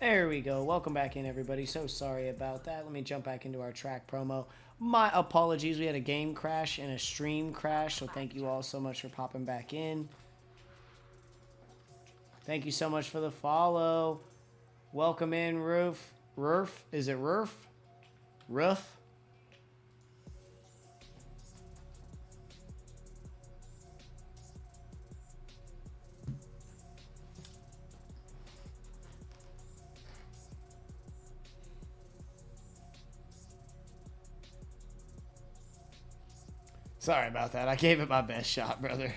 There we go. Welcome back in, everybody. So sorry about that. Let me jump back into our track promo. My apologies. We had a game crash and a stream crash, so thank you all so much for popping back in. Thank you so much for the follow. Welcome in, Roof. Roof? Is it Roof? Roof? Sorry about that. I gave it my best shot, brother.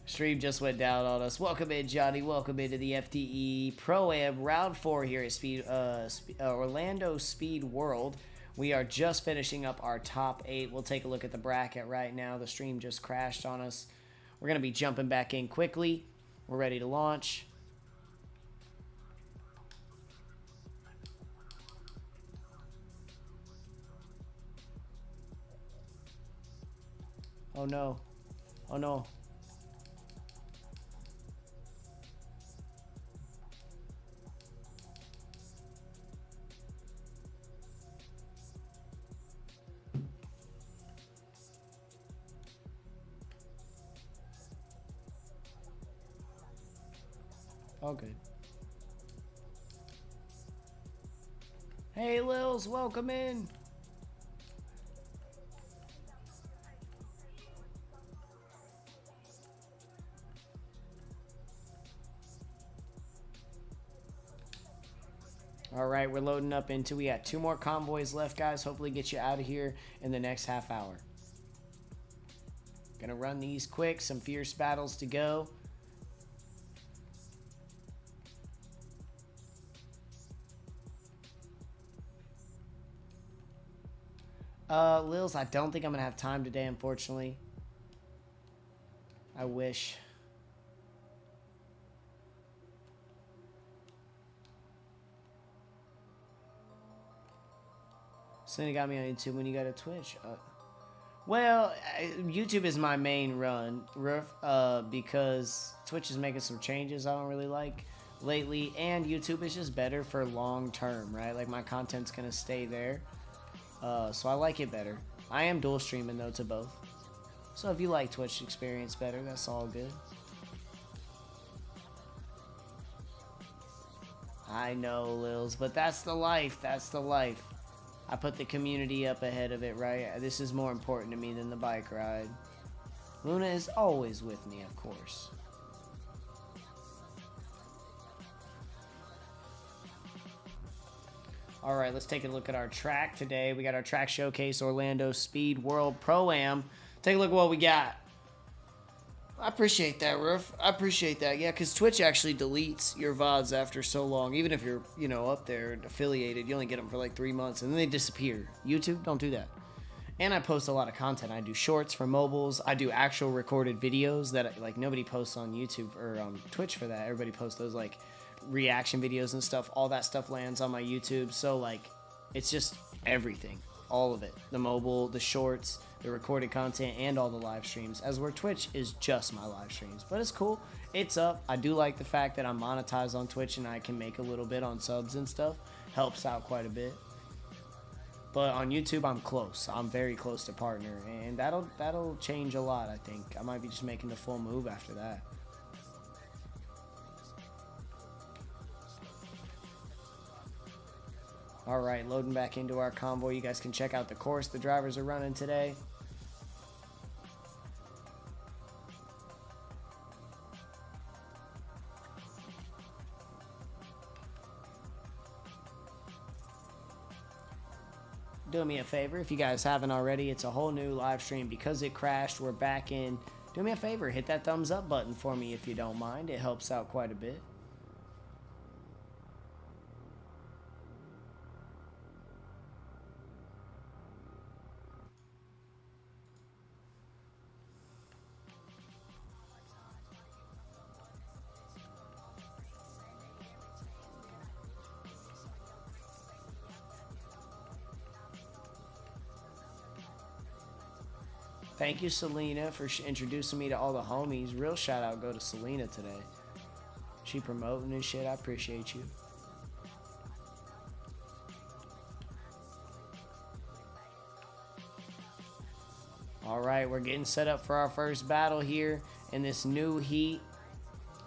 Stream just went down on us. Welcome in, Johnny. Welcome into the FDE Pro Am round 4 here at Orlando Speed World. We are just finishing up our top 8. We'll take a look at the bracket right now. The stream just crashed on us. We're going to be jumping back in quickly. We're ready to launch. Oh no. Oh no. All good. Hey, Lils, welcome in. All right, we're loading up into, we got 2 more convoys left, guys. Hopefully get you out of here in the next half hour. Gonna run these quick, some fierce battles to go. Lils, I don't think I'm gonna have time today, unfortunately. I wish. Selena got me on YouTube. When you got a Twitch? Well, YouTube is my main run, because Twitch is making some changes I don't really like lately, and YouTube is just better for long term, right? Like, my content's gonna stay there, so I like it better. I am dual streaming though to both, so if you like Twitch experience better, that's all good. I know, Lils, but that's the life. That's the life. I put the community up ahead of it, right? This is more important to me than the bike ride. Luna is always with me, of course. All right, let's take a look at our track today. We got our track showcase, Orlando Speed World Pro Am. Take a look at what we got. I appreciate that, Roof. I appreciate that. Yeah, because Twitch actually deletes your VODs after so long. Even if you're, you know, up there and affiliated, you only get them for like 3 months, and then they disappear. YouTube, don't do that. And I post a lot of content. I do shorts for mobiles. I do actual recorded videos that, like, nobody posts on YouTube or on Twitch for that. Everybody posts those, like, reaction videos and stuff. All that stuff lands on my YouTube. So, like, it's just everything. All of it. The mobile, the shorts, the recorded content, and all the live streams, as where Twitch is just my live streams. But it's cool. It's up. I do like the fact that I'm monetized on Twitch and I can make a little bit on subs and stuff. Helps out quite a bit. But on YouTube, I'm close. I'm very close to partner, and that'll change a lot, I think. I might be just making the full move after that. All right, loading back into our convoy. You guys can check out the course the drivers are running today. Do me a favor, if you guys haven't already, it's a whole new live stream because it crashed. We're back in. Do me a favor, hit that thumbs up button for me if you don't mind. It helps out quite a bit. Thank you, Selena, for introducing me to all the homies. Real shout out go to Selena today. She promoting and shit. I appreciate you. right, we're getting set up for our first battle here in this new heat.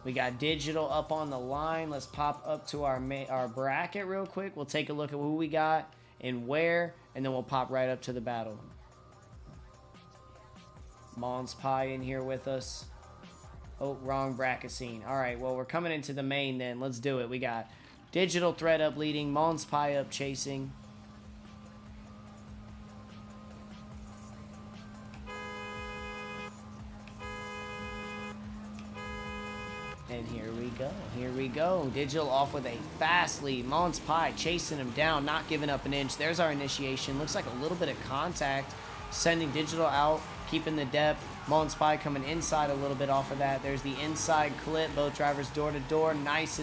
We got Digital up on the line. Let's pop up to our bracket real quick. We'll take a look at who we got and where, and then we'll pop right up to the battle. Mons Pie in here with us. Oh, wrong bracket scene. All right, well, we're coming into the main then. Let's do it. We got Digital Threat up leading, Mons Pie up chasing. And here we go. Here we go. Digital off with a fast lead. Mons Pie chasing him down, not giving up an inch. There's our initiation. Looks like a little bit of contact. Sending Digital out, keeping the depth. Mons Pie coming inside a little bit off of that. There's the inside clip. Both drivers door to door. Nice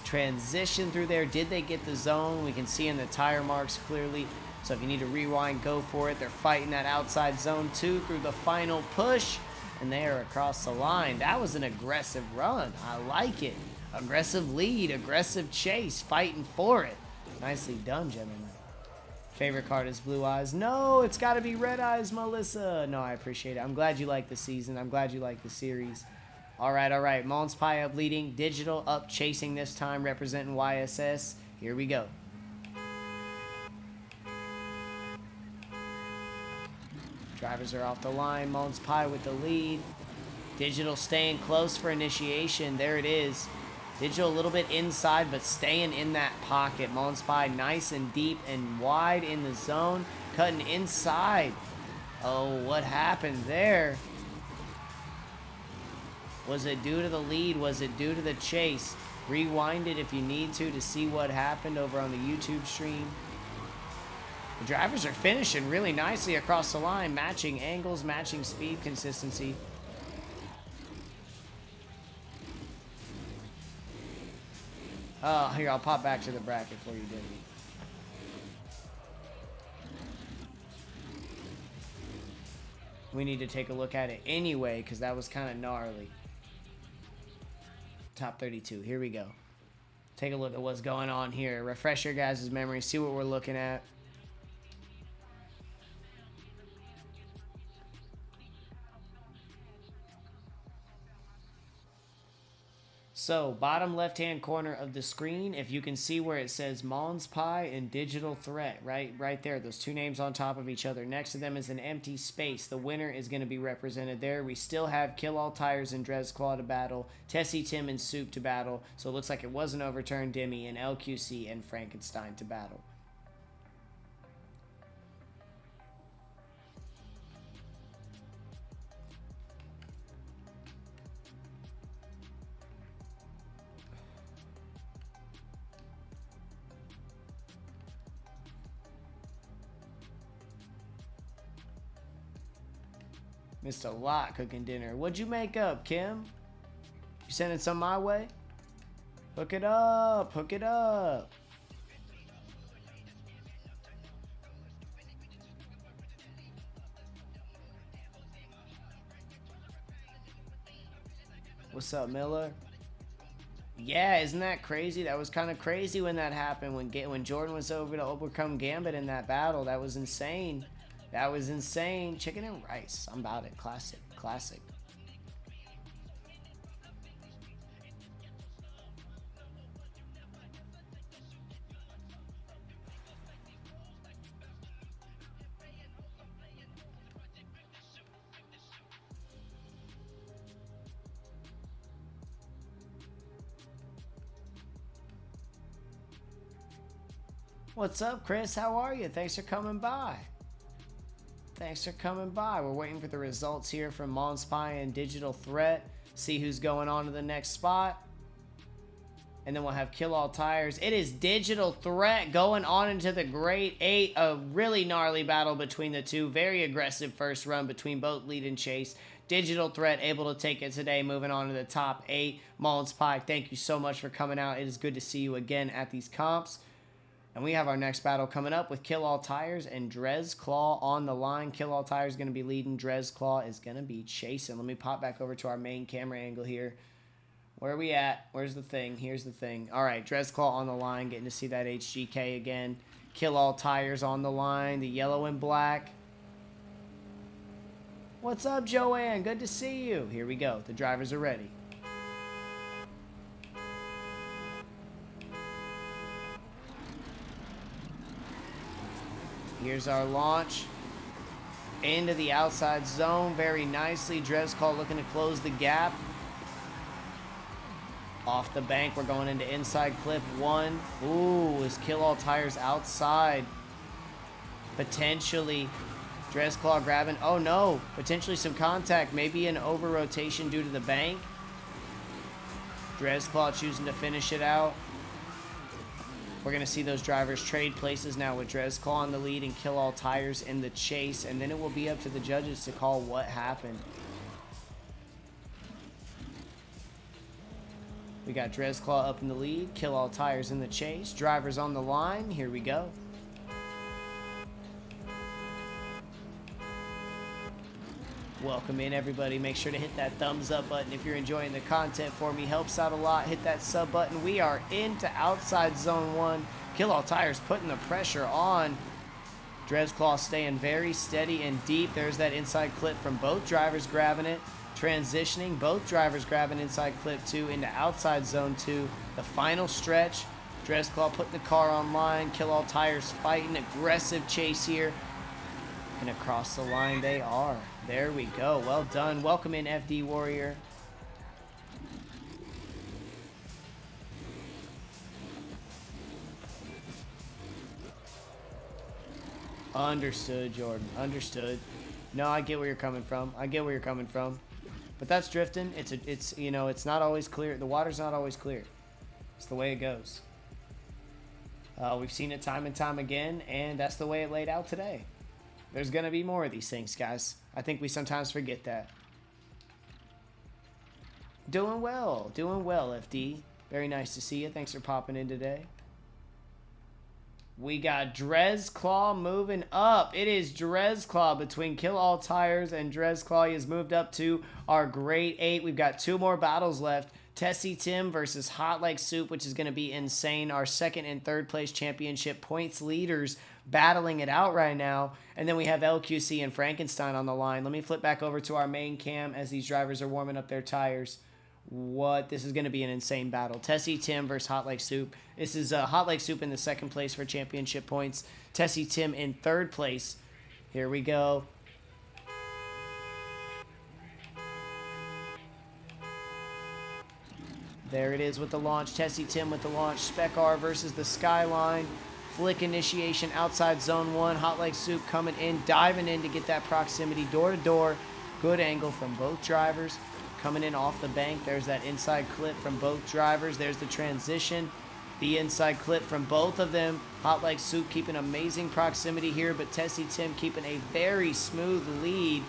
transition through there. Did they get the zone? We can see in the tire marks clearly. So if you need to rewind, go for it. They're fighting that outside zone 2 through the final push. And they are across the line. That was an aggressive run. I like it. Aggressive lead, aggressive chase, fighting for it. Nicely done, gentlemen. Favorite card is Blue Eyes. No, it's got to be Red Eyes, Melissa. No, I appreciate it. I'm glad you like the season. I'm glad you like the series. All right, all right. Mons Pie up leading. Digital up chasing this time, representing YSS. Here we go. Drivers are off the line. Mons Pie with the lead. Digital staying close for initiation. There it is. Digital a little bit inside, but staying in that pocket. Mons Pie nice and deep and wide in the zone. Cutting inside. Oh, what happened there? Was it due to the lead? Was it due to the chase? Rewind it if you need to see what happened over on the YouTube stream. The drivers are finishing really nicely across the line, matching angles, matching speed, consistency. Here, I'll pop back to the bracket for you, Debbie. We need to take a look at it anyway, because that was kind of gnarly. Top 32, here we go. Take a look at what's going on here. Refresh your guys' memory, see what we're looking at. So, bottom left-hand corner of the screen, if you can see where it says Mons Pie and Digital Threat, right there, those two names on top of each other. Next to them is an empty space. The winner is going to be represented there. We still have Kill All Tires and Drez Claw to battle, Tessie Tim and Soup to battle, so it looks like it wasn't overturned. Demi and LQC and Frankenstein to battle. Missed a lot cooking dinner. What'd you make up, Kim? You sending some my way? Hook it up. Hook it up. What's up, Miller? Yeah, isn't that crazy? That was kind of crazy when that happened. When Jordan was over to overcome Gambit in that battle. That was insane. That was insane. Chicken and rice. I'm about it. Classic. Classic. What's up, Chris? How are you? Thanks for coming by. Thanks for coming by. We're waiting for the results here from Mons Pie and Digital Threat. See who's going on to the next spot. And then we'll have Kill All Tires. It is Digital Threat going on into the Great 8. A really gnarly battle between the two. Very aggressive first run between both lead and chase. Digital Threat able to take it today, moving on to the top 8. Mons Pie, thank you so much for coming out. It is good to see you again at these comps. And we have our next battle coming up with Kill All Tires and Drez Claw on the line. Kill All Tires is going to be leading. Drez Claw is going to be chasing. Let me pop back over to our main camera angle here. Where are we at? Where's the thing? Here's the thing. All right, Drez Claw on the line. Getting to see that HGK again. Kill All Tires on the line. The yellow and black. What's up, Joanne? Good to see you. Here we go. The drivers are ready. Here's our launch. Into the outside zone very nicely. Drescall looking to close the gap. Off the bank, we're going into inside clip 1. Ooh, is Kill All Tires outside? Potentially. Dresclaw grabbing. Oh no, potentially some contact. Maybe an over rotation due to the bank. Dresclaw choosing to finish it out. We're going to see those drivers trade places now with Dresclaw in the lead and Kill All Tires in the chase. And then it will be up to the judges to call what happened. We got Dresclaw up in the lead. Kill All Tires in the chase. Drivers on the line. Here we go. Welcome in, everybody. Make sure to hit that thumbs up button if you're enjoying the content for me. Helps out a lot. Hit that sub button. We are into outside zone 1. Kill All Tires putting the pressure on. Dresclaw staying very steady and deep. There's that inside clip from both drivers grabbing it. Transitioning. Both drivers grabbing inside clip 2 into outside zone 2. The final stretch. Dresclaw putting the car on line. Kill All Tires fighting. Aggressive chase here. And across the line they are. There we go. Well done. Welcome in, FD Warrior. Understood, Jordan. Understood. No, I get where you're coming from. I get where you're coming from. But that's drifting. It's you know, it's not always clear. The water's not always clear. It's the way it goes. We've seen it time and time again, and that's the way it laid out today. There's going to be more of these things, guys. I think we sometimes forget that. Doing well, FD. Very nice to see you. Thanks for popping in today. We got Dresclaw moving up. It is Dresclaw between Kill All Tires and Dresclaw. He has moved up to our grade 8. We've got 2 more battles left. Tessie Tim versus Hot Like Soup, which is going to be insane. Our 2nd and 3rd place championship points leaders battling it out right now. And then we have LQC and Frankenstein on the line. Let me flip back over to our main cam as these drivers are warming up their tires. This is going to be an insane battle. Tessie Tim versus Hot Like Soup. This is Hot Like Soup in the 2nd place for championship points. Tessie Tim in 3rd place. Here we go. There it is with the launch. Tessie Tim with the launch. Spec R versus the Skyline. Flick initiation outside zone 1. Hot Like Soup coming in, diving in to get that proximity door to door. Good angle from both drivers. Coming in off the bank. There's that inside clip from both drivers. There's the transition. The inside clip from both of them. Hot Like Soup keeping amazing proximity here, but Tessie Tim keeping a very smooth lead.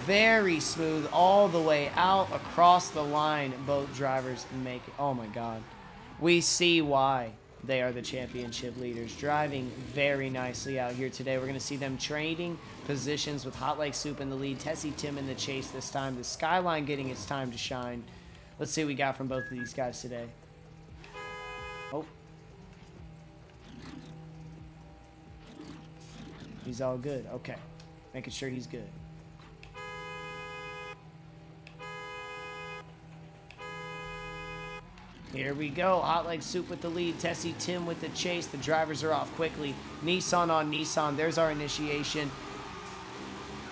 Very smooth all the way out across the line. Both drivers make it. Oh my God. We see why they are the championship leaders. Driving very nicely out here today. We're going to see them trading positions with Hot Like Soup in the lead. Tessie Tim in the chase this time. The Skyline getting its time to shine. Let's see what we got from both of these guys today. Oh. He's all good. Okay. Making sure he's good. Here we go. Hot Like Soup with the lead. Tessie Tim with the chase. The drivers are off quickly. Nissan on Nissan. There's our initiation.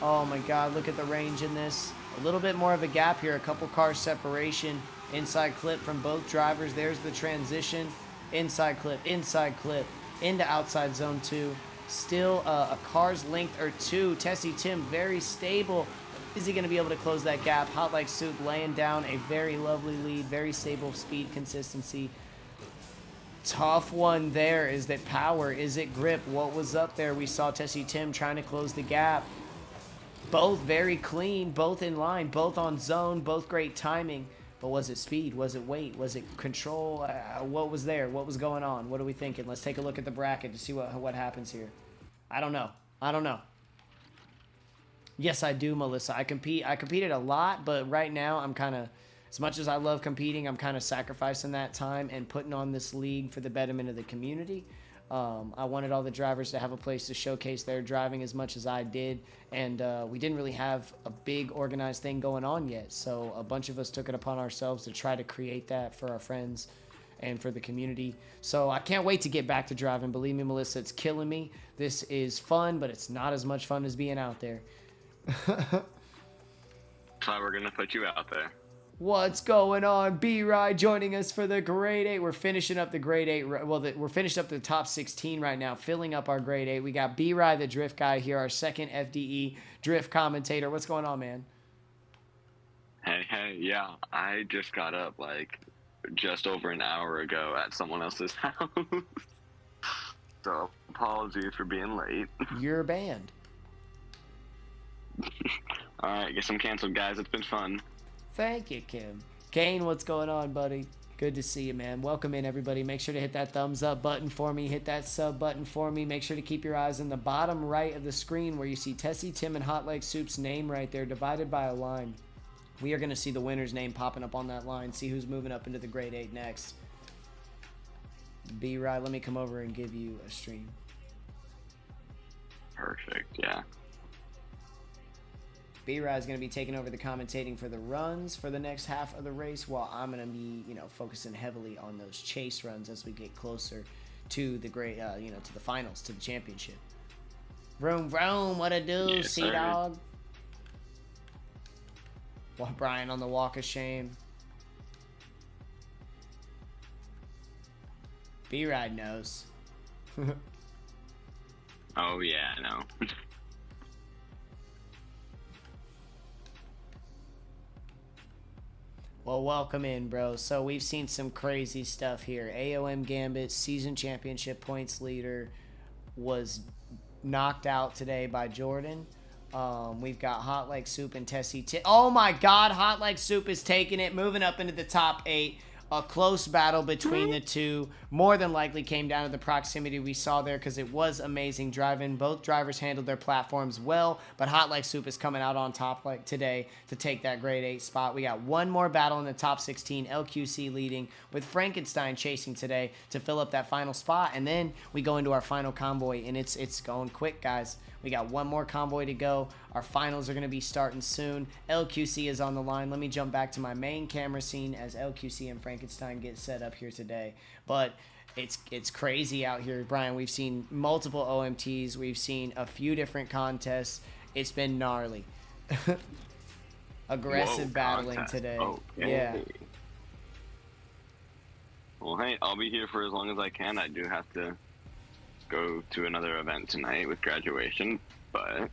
Oh my God. Look at the range in this. A little bit more of a gap here. A couple cars separation. Inside clip from both drivers. There's the transition. Inside clip. Inside clip. Into outside zone 2. Still a car's length or 2. Tessie Tim very stable. Is he going to be able to close that gap? Hot Like Soup laying down a very lovely lead. Very stable speed consistency. Tough one there. Is that power? Is it grip? What was up there? We saw Tessie Tim trying to close the gap. Both very clean. Both in line. Both on zone. Both great timing. But was it speed? Was it weight? Was it control? What was there? What was going on? What are we thinking? Let's take a look at the bracket to see what happens here. I don't know. I don't know. Yes, I do, Melissa. I competed a lot, but right now I'm kind of, as much as I love competing, I'm kind of sacrificing that time and putting on this league for the betterment of the community. I wanted all the drivers to have a place to showcase their driving as much as I did, and we didn't really have a big organized thing going on yet, so a bunch of us took it upon ourselves to try to create that for our friends and for the community. So I can't wait to get back to driving. Believe me, Melissa, it's killing me. This is fun, but it's not as much fun as being out there. That's why we're gonna put you out there. What's going on? B-Ride joining us for the Grade 8. We're finishing up the Grade 8. Well, we're finished up the top 16 right now, filling up our Grade 8. We got B-Ride, the drift guy here, our second FDE drift commentator. What's going on, man? Hey, yeah. I just got up, like, just over an hour ago at someone else's house. So, apologies for being late. You're banned. Alright, guess I'm canceled, guys. It's been fun. Thank you, Kim. Kane, what's going on, buddy? Good to see you, man. Welcome in, everybody. Make sure to hit that thumbs up button for me. Hit that sub button for me. Make sure to keep your eyes on the bottom right of the screen where you see Tessie, Tim, and Hot Leg Soup's name right there, divided by a line. We are going to see the winner's name popping up on that line. See who's moving up into the Grade 8 next. B-Ride, let me come over and give you a stream. Perfect, yeah. B-Ride is going to be taking over the commentating for the runs for the next half of the race, while I'm going to be, focusing heavily on those chase runs as we get closer to the to the finals, to the championship. Vroom, vroom, what it do, Yes, Sea-Dog? Well, Brian on the walk of shame. B-Ride knows. Oh, yeah, I know. Well, welcome in, bro. So we've seen some crazy stuff here. AOM Gambit, season championship points leader, was knocked out today by Jordan. We've got Hot Like Soup and Tessie. Oh my God, Hot Like Soup is taking it, moving up into the top 8. A close battle between the two. More than likely came down to the proximity we saw there, because it was amazing driving. Both drivers handled their platforms well, but Hot Like Soup is coming out on top like today to take that Grade 8 spot. We got one more battle in the top 16, LQC leading, with Frankenstein chasing today to fill up that final spot, and then we go into our final convoy, and it's going quick, guys. We got one more convoy to go. Our finals are going to be starting soon. LQC is on the line. Let me jump back to my main camera scene as LQC and Frankenstein get set up here today. But it's crazy out here, Brian. We've seen multiple OMTs. We've seen a few different contests. It's been gnarly. Aggressive battling contest. today. Okay. Yeah. Well, hey, I'll be here for as long as I can. I do have to go to another event tonight with graduation, but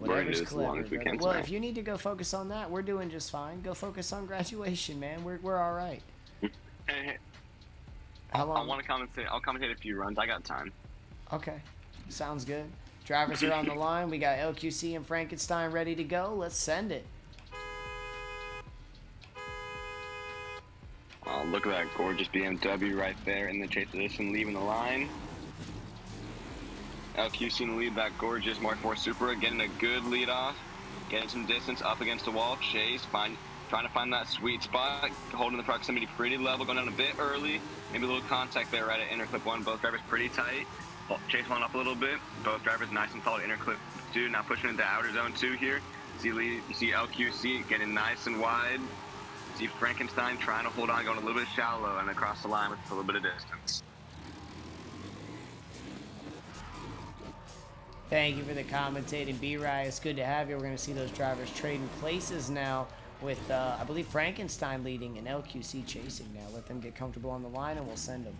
we're going to do this as long as we can Well, tonight. if you need to go focus on that, we're doing just fine. Go focus on graduation, man. We're all right. Hey, How long? I want to commentate. I'll commentate a few runs. I got time. Okay, sounds good. Drivers are on the line. We got LQC and Frankenstein ready to go. Let's send it. Oh, look at that gorgeous BMW right there in the chase position, leaving the line. LQC in the lead, that gorgeous Mark IV Supra, getting a good lead off, getting some distance up against the wall. Chase, trying to find that sweet spot, holding the proximity pretty level, going down a bit early. Maybe a little contact there right at inner clip 1. Both drivers pretty tight. Chase one up a little bit. Both drivers nice and solid inner clip 2. Now pushing into outer zone 2 here. You see LQC getting nice and wide. See Frankenstein trying to hold on, going a little bit shallow and across the line with a little bit of distance. Thank you for the commentating, B-Rye. It's good to have you. We're going to see those drivers trading places now with, I believe, Frankenstein leading and LQC chasing now. Let them get comfortable on the line, and we'll send them.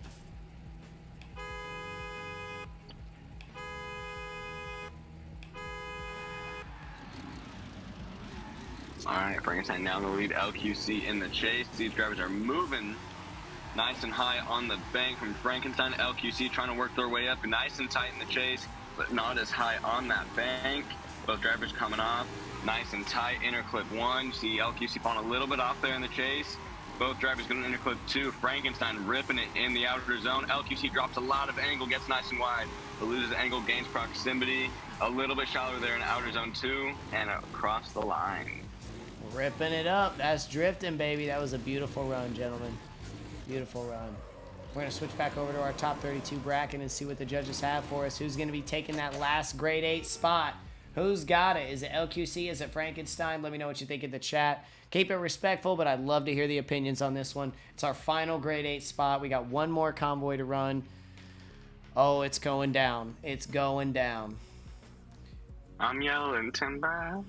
All right, Frankenstein now in the lead. LQC in the chase. These drivers are moving nice and high on the bank from Frankenstein. LQC trying to work their way up nice and tight in the chase, but not as high on that bank. Both drivers coming off nice and tight. Inner clip 1. See LQC falling a little bit off there in the chase. Both drivers going to inner clip 2. Frankenstein ripping it in the outer zone. LQC drops a lot of angle, gets nice and wide, but loses angle, gains proximity. A little bit shallower there in outer zone 2 and across the line. Ripping it up. That's drifting, baby. That was a beautiful run, gentlemen. Beautiful run. We're going to switch back over to our top 32 bracket and see what the judges have for us. Who's going to be taking that last grade 8 spot? Who's got it? Is it LQC? Is it Frankenstein? Let me know what you think in the chat. Keep it respectful, but I'd love to hear the opinions on this one. It's our final grade 8 spot. We got one more convoy to run. Oh, it's going down. It's going down. I'm yelling timber.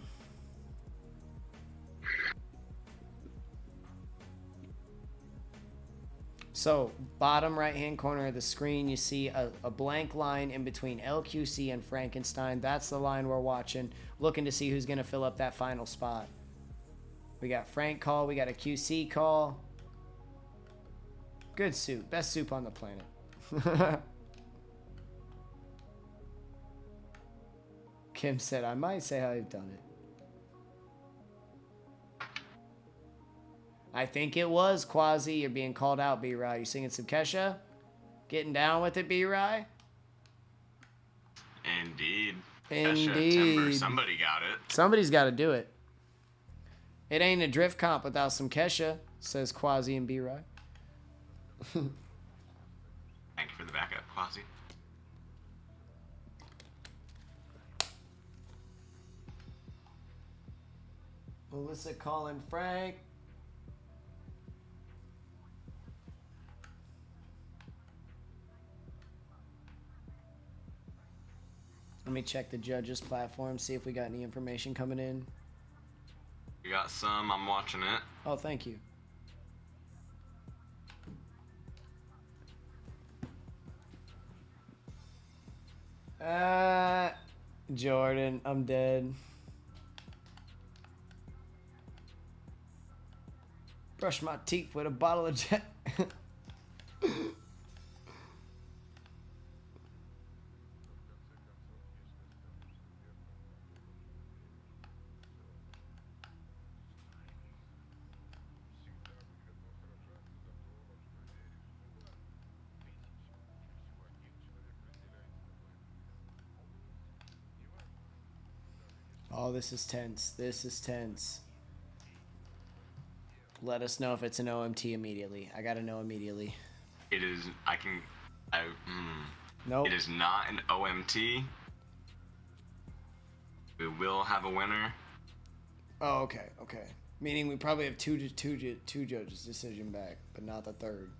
So, bottom right-hand corner of the screen, you see a blank line in between LQC and Frankenstein. That's the line we're watching, looking to see who's going to fill up that final spot. We got Frank call. We got a QC call. Good soup. Best soup on the planet. Kim said, I might say how you've done it. I think it was Quasi. You're being called out, B-Rye. You singing some Kesha? Getting down with it, B-Rye? Indeed. Indeed. Kesha, timber. Somebody got it. Somebody's got to do it. It ain't a drift comp without some Kesha, says Quasi and B-Rye. Thank you for the backup, Quasi. Melissa calling Frank. Let me check the judges platform, see if we got any information coming in. We got some. I'm watching it. Oh, thank you. Jordan, I'm dead. Brush my teeth with a bottle of Jack. Oh, this is tense. This is tense. Let us know if it's an OMT immediately. I gotta know immediately. It is. Nope. It is not an OMT. We will have a winner. Oh, okay, okay. Meaning we probably have two judges' decision back, but not the third.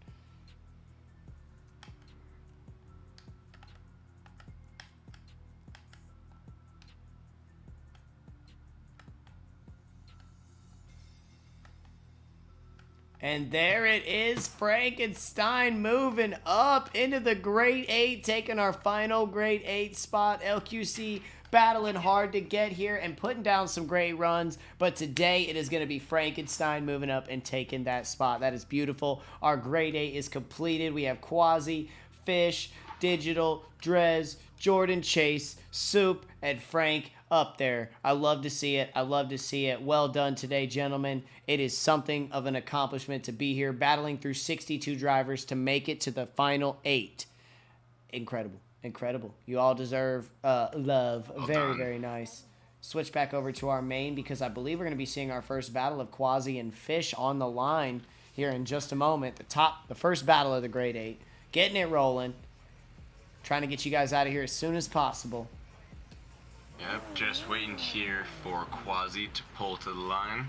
And there it is, Frankenstein moving up into the grade 8, taking our final grade 8 spot. LQC battling hard to get here and putting down some great runs, but today it is going to be Frankenstein moving up and taking that spot. That is beautiful. Our grade 8 is completed. We have Quasi, Fish, Digital, Drez, Jordan, Chase, Soup, and Frank up there. I love to see it. I love to see it. Well done today, gentlemen. It is something of an accomplishment to be here, battling through 62 drivers to make it to the final 8. Incredible. Incredible. You all deserve love. Very, very nice. Switch back over to our main because I believe we're going to be seeing our first battle of Quasi and Fish on the line here in just a moment. The first battle of the grade 8. Getting it rolling. Trying to get you guys out of here as soon as possible. Yep, just waiting here for Quasi to pull to the line.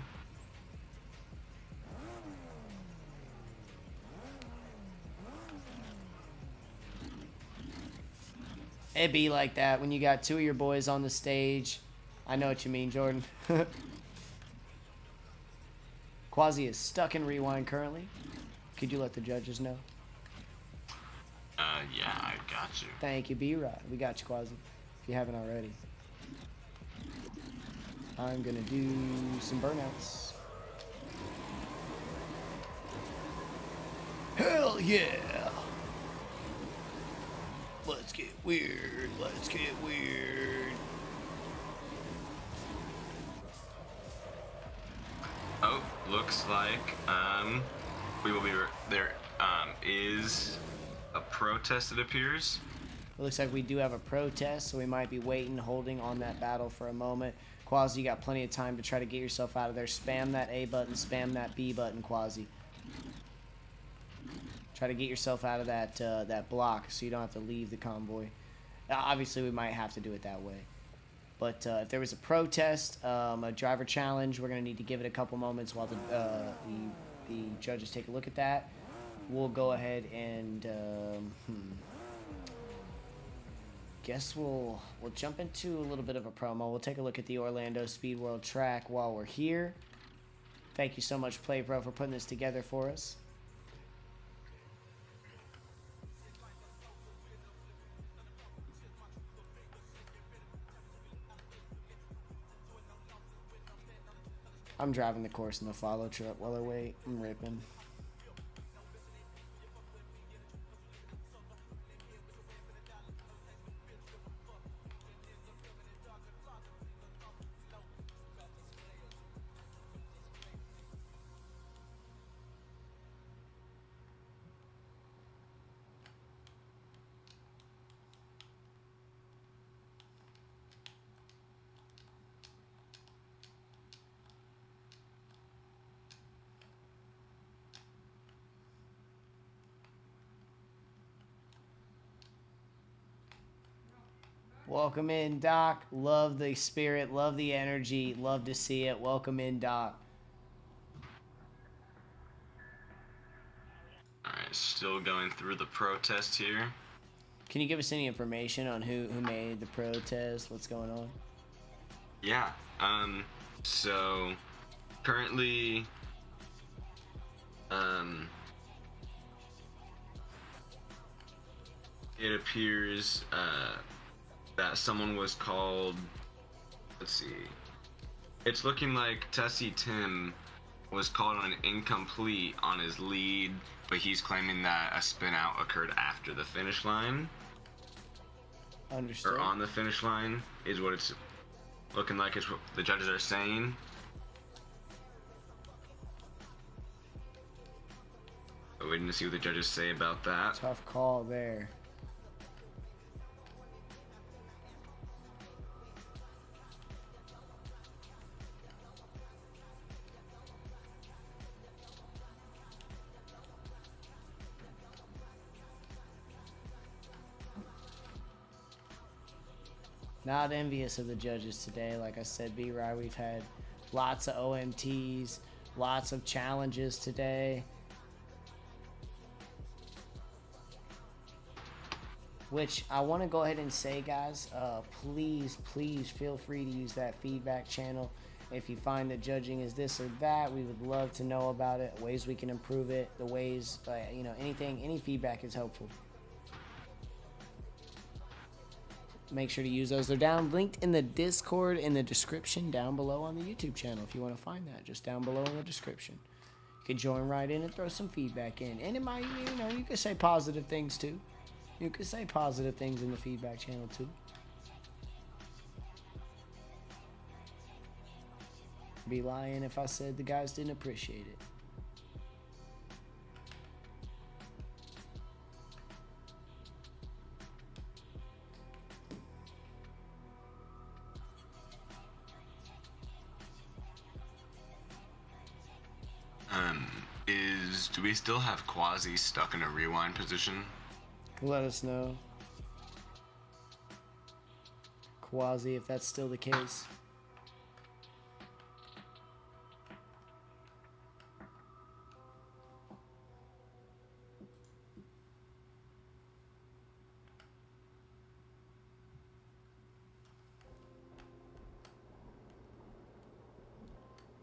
It be like that when you got two of your boys on the stage. I know what you mean, Jordan. Quasi is stuck in rewind currently. Could you let the judges know? Yeah, I got you. Thank you, B-Rod. We got you, Quasi, if you haven't already. I'm gonna do some burnouts. Hell yeah! Let's get weird. Let's get weird. Oh, looks like we will be there. Is a protest, it appears. It looks like we do have a protest, so we might be waiting, holding on that battle for a moment. Quasi, you got plenty of time to try to get yourself out of there. Spam that A button, spam that B button, Quasi. Try to get yourself out of that that block so you don't have to leave the convoy. Obviously, we might have to do it that way. But if there was a protest, a driver challenge, we're going to need to give it a couple moments while the judges take a look at that. We'll go ahead and guess we'll jump into a little bit of a promo. We'll take a look at the Orlando Speed World track while we're here. Thank you so much, PlayPro, for putting this together for us. I'm driving the course in the follow truck while I wait. I'm ripping. Welcome in, Doc. Love the spirit, love the energy, love to see it. Welcome in, Doc. Alright, still going through the protest here. Can you give us any information on who made the protest? What's going on? Yeah, so currently, it appears, that someone was called, let's see, it's looking like Tessie Tim was called on an incomplete on his lead, but he's claiming that a spin out occurred after the finish line. Understood. Or on the finish line is what it's looking like, is what the judges are saying. We're waiting to see what the judges say about that. Tough call there. Not envious of the judges today. Like I said, B-Rye, we've had lots of OMTs, lots of challenges today. Which I want to go ahead and say, guys, please feel free to use that feedback channel. If you find that judging is this or that, we would love to know about it, ways we can improve it, the ways, you know, anything, any feedback is helpful. Make sure to use those. They're down linked in the Discord in the description down below on the YouTube channel. If you want to find that, just down below in the description. You can join right in and throw some feedback in. And it might, you know, you can say positive things too. You can say positive things in the feedback channel too. Be lying if I said the guys didn't appreciate it. Do we still have Quasi stuck in a rewind position? Let us know, Quasi, if that's still the case.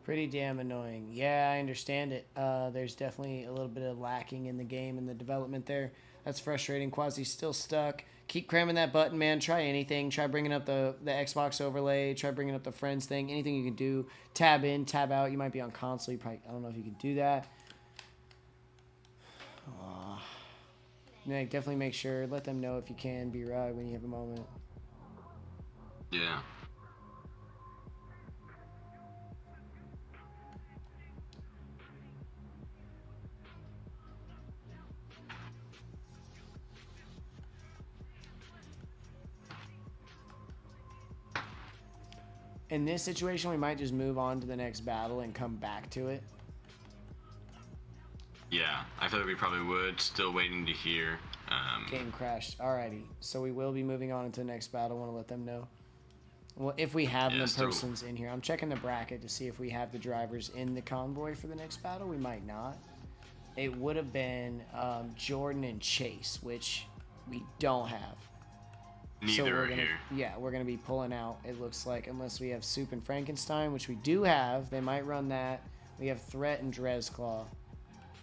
Pretty damn annoying. Yeah, I understand it. There's definitely a little bit of lacking in the game and the development there. That's frustrating. Quasi's still stuck. Keep cramming that button, man. Try anything. Try bringing up the Xbox overlay. Try bringing up the friends thing. Anything you can do. Tab in, tab out. You might be on console. You probably, I don't know if you can do that. Nick, definitely make sure. Let them know if you can. Be right when you have a moment. Yeah. In this situation, we might just move on to the next battle and come back to it. Yeah, I feel like we probably would. Still waiting to hear. Game crashed. Alrighty, so we will be moving on into the next battle. I want to let them know. Well, if we have the persons in here. I'm checking the bracket to see if we have the drivers in the convoy for the next battle. We might not. It would have been Jordan and Chase, which we don't have. Neither are here. Yeah, we're going to be pulling out, it looks like, unless we have Soup and Frankenstein, which we do have. They might run that. We have Threat and Drezclaw.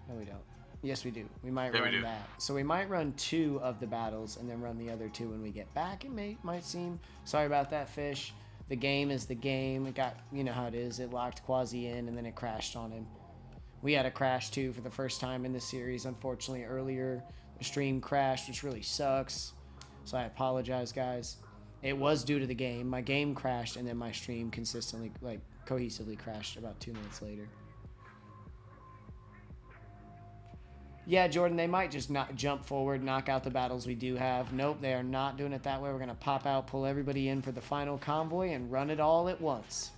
No, we don't. Yes, we do. We might run that. So we might run 2 of the battles and then run the other 2 when we get back. It might seem. Sorry about that, Fish. The game is the game. It got, you know how it is. It locked Quasi in and then it crashed on him. We had a crash too for the first time in the series. Unfortunately, earlier the stream crashed, which really sucks. So I apologize, guys. It was due to the game. My game crashed and then my stream consistently, like, cohesively crashed about 2 minutes later. Yeah, Jordan, they might just not jump forward, knock out the battles we do have. Nope, they are not doing it that way. We're going to pop out, pull everybody in for the final convoy, and run it all at once.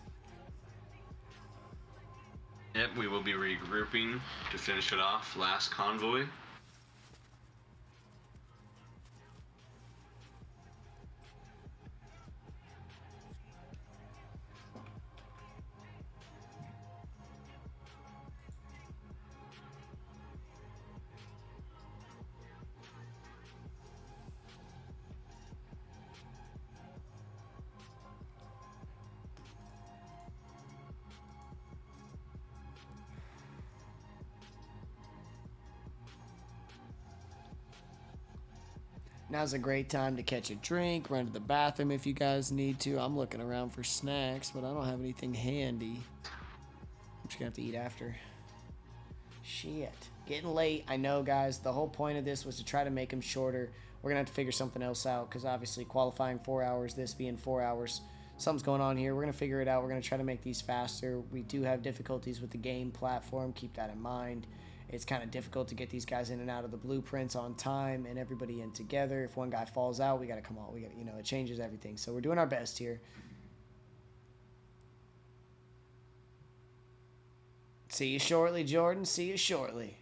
Yep, we will be regrouping to finish it off. Last convoy. Now's a great time to catch a drink, run to the bathroom if you guys need to. I'm looking around for snacks, but I don't have anything handy. I'm just going to have to eat after. Shit. Getting late. I know, guys. The whole point of this was to try to make them shorter. We're going to have to figure something else out because obviously qualifying 4 hours, this being 4 hours, something's going on here. We're going to figure it out. We're going to try to make these faster. We do have difficulties with the game platform. Keep that in mind. It's kind of difficult to get these guys in and out of the blueprints on time and everybody in together. If one guy falls out, we got to come on. We got, it changes everything. So we're doing our best here. See you shortly, Jordan. See you shortly.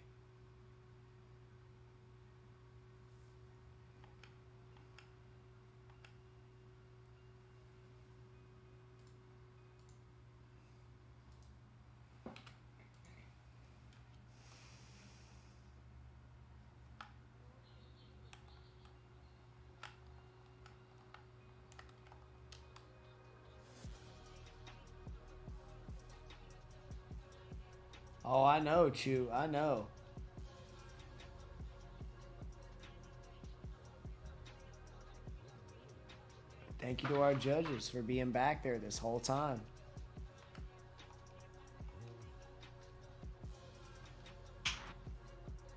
Oh, I know, Chew. I know. Thank you to our judges for being back there this whole time.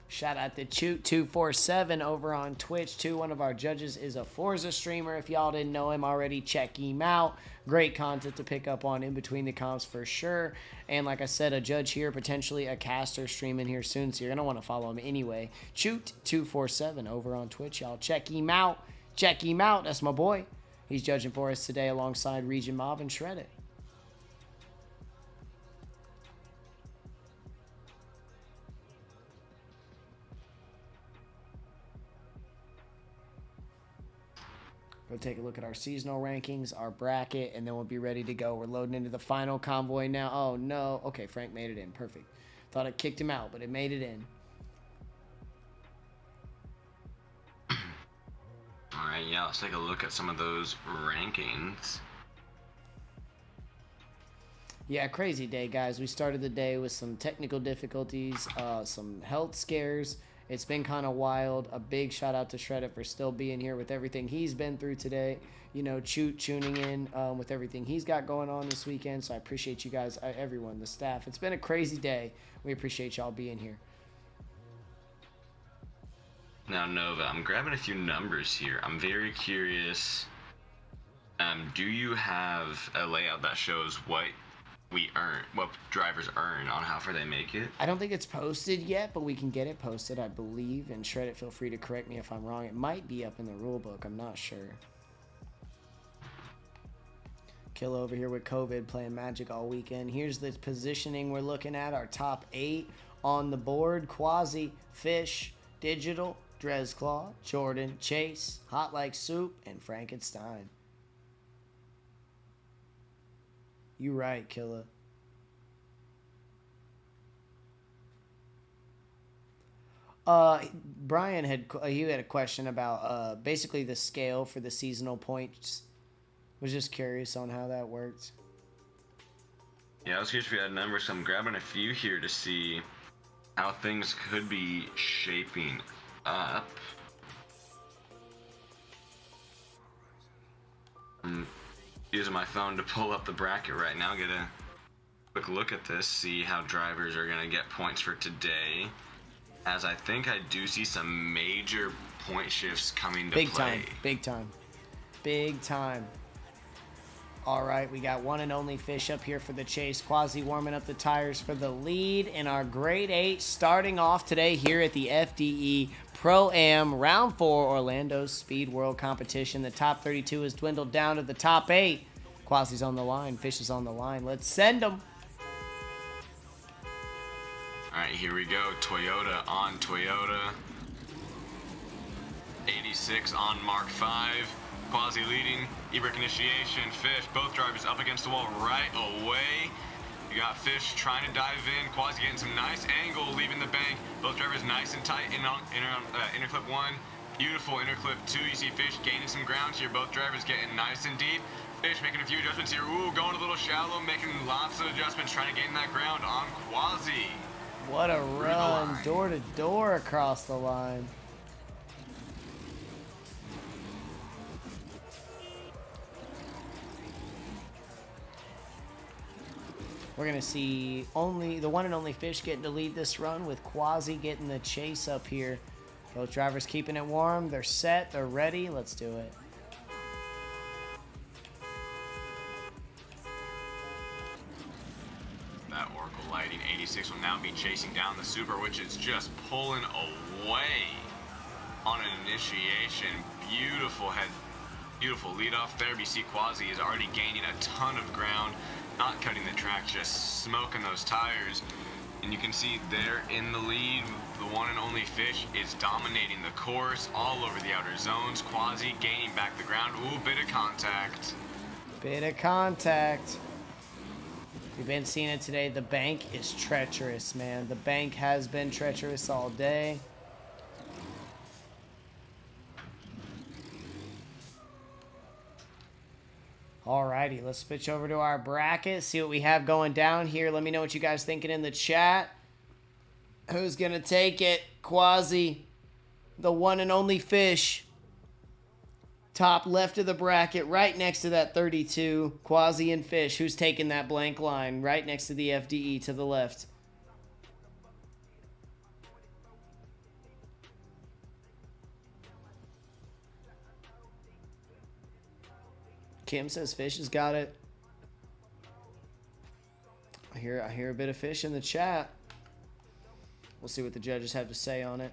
Shout out to Choot247 over on Twitch, too. One of our judges is a Forza streamer. If y'all didn't know him already, check him out. Great content to pick up on in between the comps for sure. And like I said, a judge here, potentially a caster streaming here soon, so you're going to want to follow him anyway. Choot247 over on Twitch, y'all. Check him out. Check him out. That's my boy. He's judging for us today alongside Region Mob and Shred It. We'll take a look at our seasonal rankings, our bracket, and then we'll be ready to go. We're loading into the final convoy now. Oh, no. Okay, Frank made it in. Perfect. Thought I kicked him out, but it made it in. All right, yeah, let's take a look at some of those rankings. Yeah, crazy day, guys. We started the day with some technical difficulties, some health scares. It's been kind of wild. A big shout out to Shredder for still being here with everything he's been through today. Choot tuning in with everything he's got going on this weekend. So I appreciate you guys, everyone, the staff. It's been a crazy day. We appreciate y'all being here. Now, Nova, I'm grabbing a few numbers here. I'm very curious. Do you have a layout that shows what drivers earn on how far they make it? I don't think it's posted yet, but we can get it posted, I believe. And Shred It, feel free to correct me if I'm wrong. It might be up in the rule book. I'm not sure. Kill over here with COVID playing Magic all weekend. Here's the positioning we're looking at. Our top 8 on the board. Quasi, Fish, Digital, Dresclaw, Jordan, Chase, Hot Like Soup, and Frankenstein. You right, Killa. Brian had a question about basically the scale for the seasonal points. Was just curious on how that worked. Yeah, I was curious if we had numbers, so I'm grabbing a few here to see how things could be shaping up. I'm using my phone to pull up the bracket right now, get a quick look at this, see how drivers are going to get points for today. As I think I do see some major point shifts coming to play. Big time. All right, we got one and only Fish up here for the chase. Quasi warming up the tires for the lead in our Grade 8, starting off today here at the FDE Pro Am Round 4 Orlando Speed World Competition. The top 32 has dwindled down to the top 8. Quasi's on the line. Fish is on the line. Let's send them. All right, here we go. Toyota on Toyota. 86 on Mark 5. Quasi leading. E-brake initiation. Fish, both drivers up against the wall right away. You got Fish trying to dive in. Quasi getting some nice angle, leaving the bank. Both drivers nice and tight in on inner clip 1. Beautiful inner clip 2. You see Fish gaining some ground here. Both drivers getting nice and deep. Fish making a few adjustments here. Ooh, going a little shallow, making lots of adjustments, trying to gain that ground on Quasi. What a run, door to door across the line. We're going to see only the one and only Fish getting to lead this run, with Quasi getting the chase up here. Both drivers keeping it warm. They're set. They're ready. Let's do it. That Oracle Lighting 86 will now be chasing down the Super, which is just pulling away on an initiation. Beautiful lead off there. You see Quasi is already gaining a ton of ground, not cutting the track, just smoking those tires. And you can see there in the lead, the one and only Fish is dominating the course all over the outer zones. Quasi gaining back the ground. Ooh, bit of contact. We've been seeing it today. The bank is treacherous, man. The bank has been treacherous all day. Alrighty, let's switch over to our bracket, see what we have going down here. Let me know what you guys thinking in the chat. Who's gonna take it? Quasi, the one and only Fish. Top left of the bracket, right next to that 32. Quasi and Fish. Who's taking that blank line? Right next to the FDE to the left. Kim says Fish has got it. I hear a bit of Fish in the chat. We'll see what the judges have to say on it.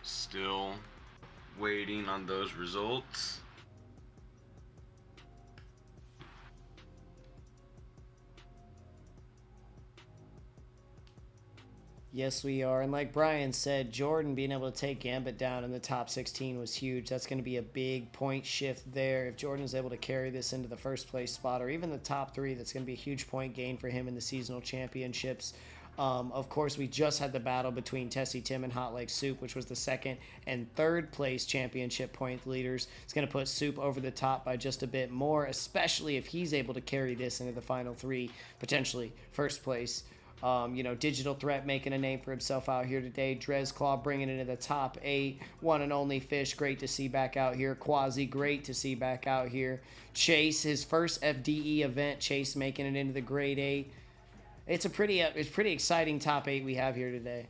Still waiting on those results. Yes, we are. And like Brian said, Jordan being able to take Gambit down in the top 16 was huge. That's going to be a big point shift there. If Jordan is able to carry this into the first place spot or even the top 3, that's going to be a huge point gain for him in the seasonal championships. Of course, we just had the battle between Tessie Tim and Hot Like Soup, which was the second and third place championship point leaders. It's going to put Soup over the top by just a bit more, especially if he's able to carry this into the final 3, potentially first place. Digital Threat making a name for himself out here today. Dresclaw bringing it into the top 8. One and only Fish, great to see back out here. Quasi, great to see back out here. Chase, his first FDE event. Chase making it into the grade 8. It's pretty exciting top 8 we have here today.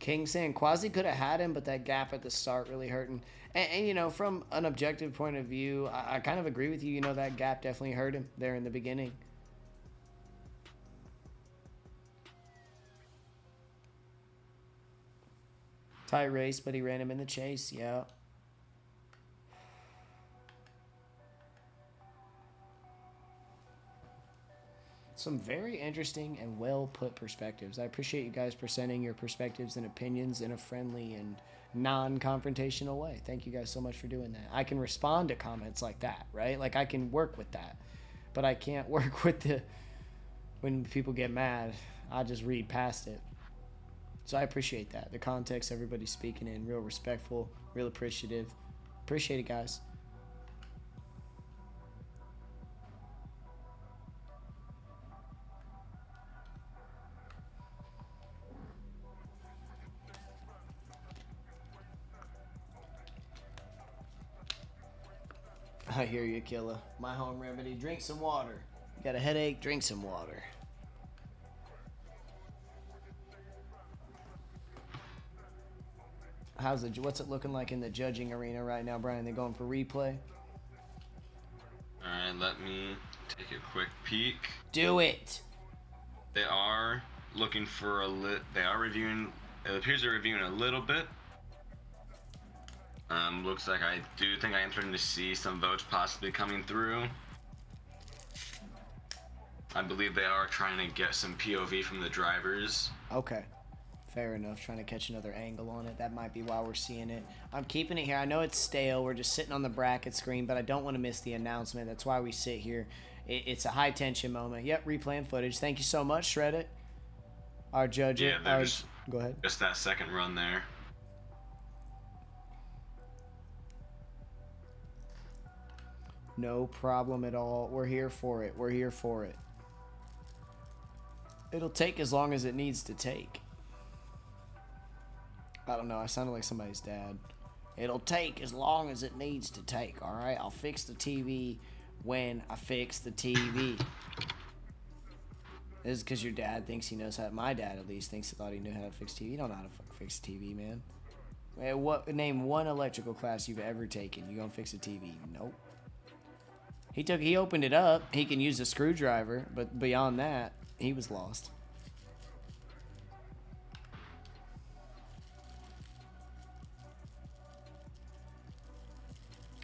King saying Quasi could have had him, but that gap at the start really hurt him. And you know, from an objective point of view, I kind of agree with you. You know, that gap definitely hurt him there in the beginning. Tight race, but he ran him in the chase. Yeah. Some very interesting and well put perspectives. I appreciate you guys presenting your perspectives and opinions in a friendly and non-confrontational way. Thank you guys so much for doing that. I can respond to comments like that, right? Like I can work with that, but I can't work with when people get mad. I just read past it. So I appreciate that. The context everybody's speaking in, real respectful, real appreciative. Appreciate it, guys. I hear you, Killa. My home remedy, drink some water. You got a headache, drink some water. What's it looking like in the judging arena right now, Brian? They going for replay? Alright, let me take a quick peek. Do it! They are looking for they are reviewing, it appears they're reviewing a little bit. Looks like I do think I am starting to see some votes possibly coming through. I believe they are trying to get some POV from the drivers. Okay. Fair enough. Trying to catch another angle on it. That might be why we're seeing it. I'm keeping it here. I know it's stale. We're just sitting on the bracket screen, but I don't want to miss the announcement. That's why we sit here. It's a high tension moment. Yep, replaying footage. Thank you so much, Shred It. Our judge. Yeah, go ahead. Just that second run there. No problem at all. We're here for it. We're here for it. It'll take as long as it needs to take. I don't know. I sounded like somebody's dad. It'll take as long as it needs to take, all right? I'll fix the TV when I fix the TV. This is because your dad thinks he knows how. My dad, at least, thought he knew how to fix TV. You don't know how to fix TV, man. Name one electrical class you've ever taken. You gonna fix a TV? Nope. He opened it up. He can use a screwdriver, but beyond that, he was lost.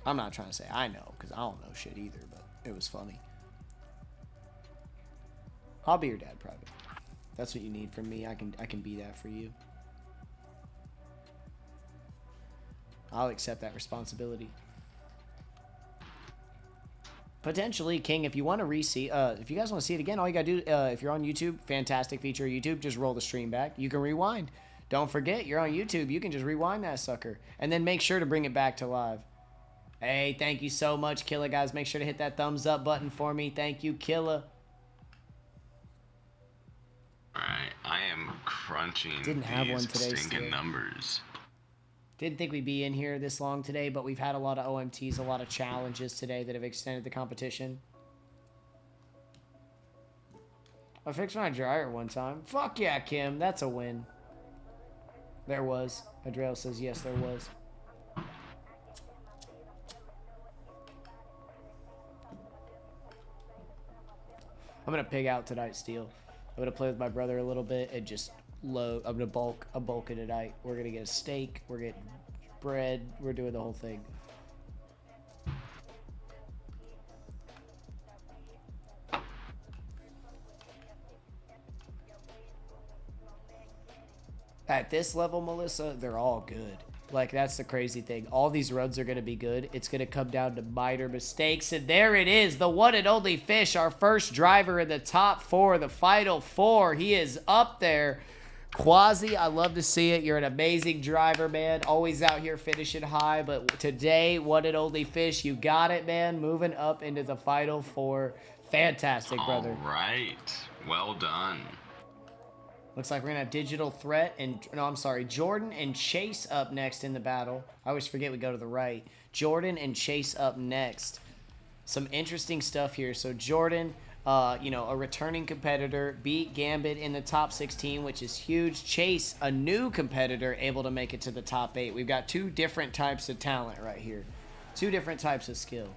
I'm not trying to say I know, because I don't know shit either, but it was funny. I'll be your dad private. That's what you need from me. I can be that for you. I'll accept that responsibility. Potentially, King, if you want to if you guys want to see it again, all you gotta do, if you're on YouTube, fantastic feature of YouTube, just roll the stream back. You can rewind. Don't forget, you're on YouTube. You can just rewind that sucker. And then make sure to bring it back to live. Hey, thank you so much, Killa, guys. Make sure to hit that thumbs up button for me. Thank you, Killa. Alright, I am crunching Didn't have one today, stinking numbers. Didn't think we'd be in here this long today, but we've had a lot of OMTs, a lot of challenges today that have extended the competition. I fixed my dryer one time. Fuck yeah, Kim. That's a win. There was. Adriel says, yes, there was. I'm going to pig out tonight, Steel. I'm going to play with my brother a little bit and just load. I'm going to bulk it tonight. We're going to get a steak. We're getting bread. We're doing the whole thing. At this level, Melissa, they're all good. Like, that's the crazy thing. All these runs are going to be good. It's going to come down to minor mistakes. And there it is, the one and only Fish, our first driver in the top four, the final four. He is up there. Quasi, I love to see it. You're an amazing driver, man. Always out here finishing high. But today, one and only Fish, you got it, man. Moving up into the final four. Fantastic, brother. All right. Well done. Looks like we're going to have Digital Threat and, no, I'm sorry, Jordan and Chase up next in the battle. I always forget we go to the right. Jordan and Chase up next. Some interesting stuff here. So Jordan, You know, a returning competitor beat Gambit in the top 16, which is huge. Chase, a new competitor, able to make it to the top 8. We've got 2 different types of talent right here. 2 different types of skill.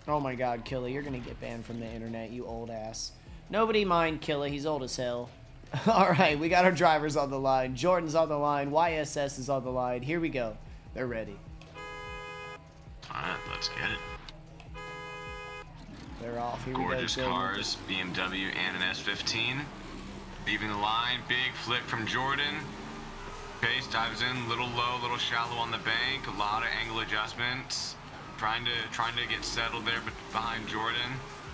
Oh my god, Killa, you're gonna get banned from the internet, you old ass. Nobody mind Killa, he's old as hell. Alright, we got our drivers on the line. Jordan's on the line. YSS is on the line. Here we go. They're ready. Alright, let's get it. They're off. Here Gorgeous we go. cars, BMW and an S15. Leaving the line, big flip from Jordan. Chase dives in, little low, little shallow on the bank. A lot of angle adjustments. Trying to get settled there behind Jordan.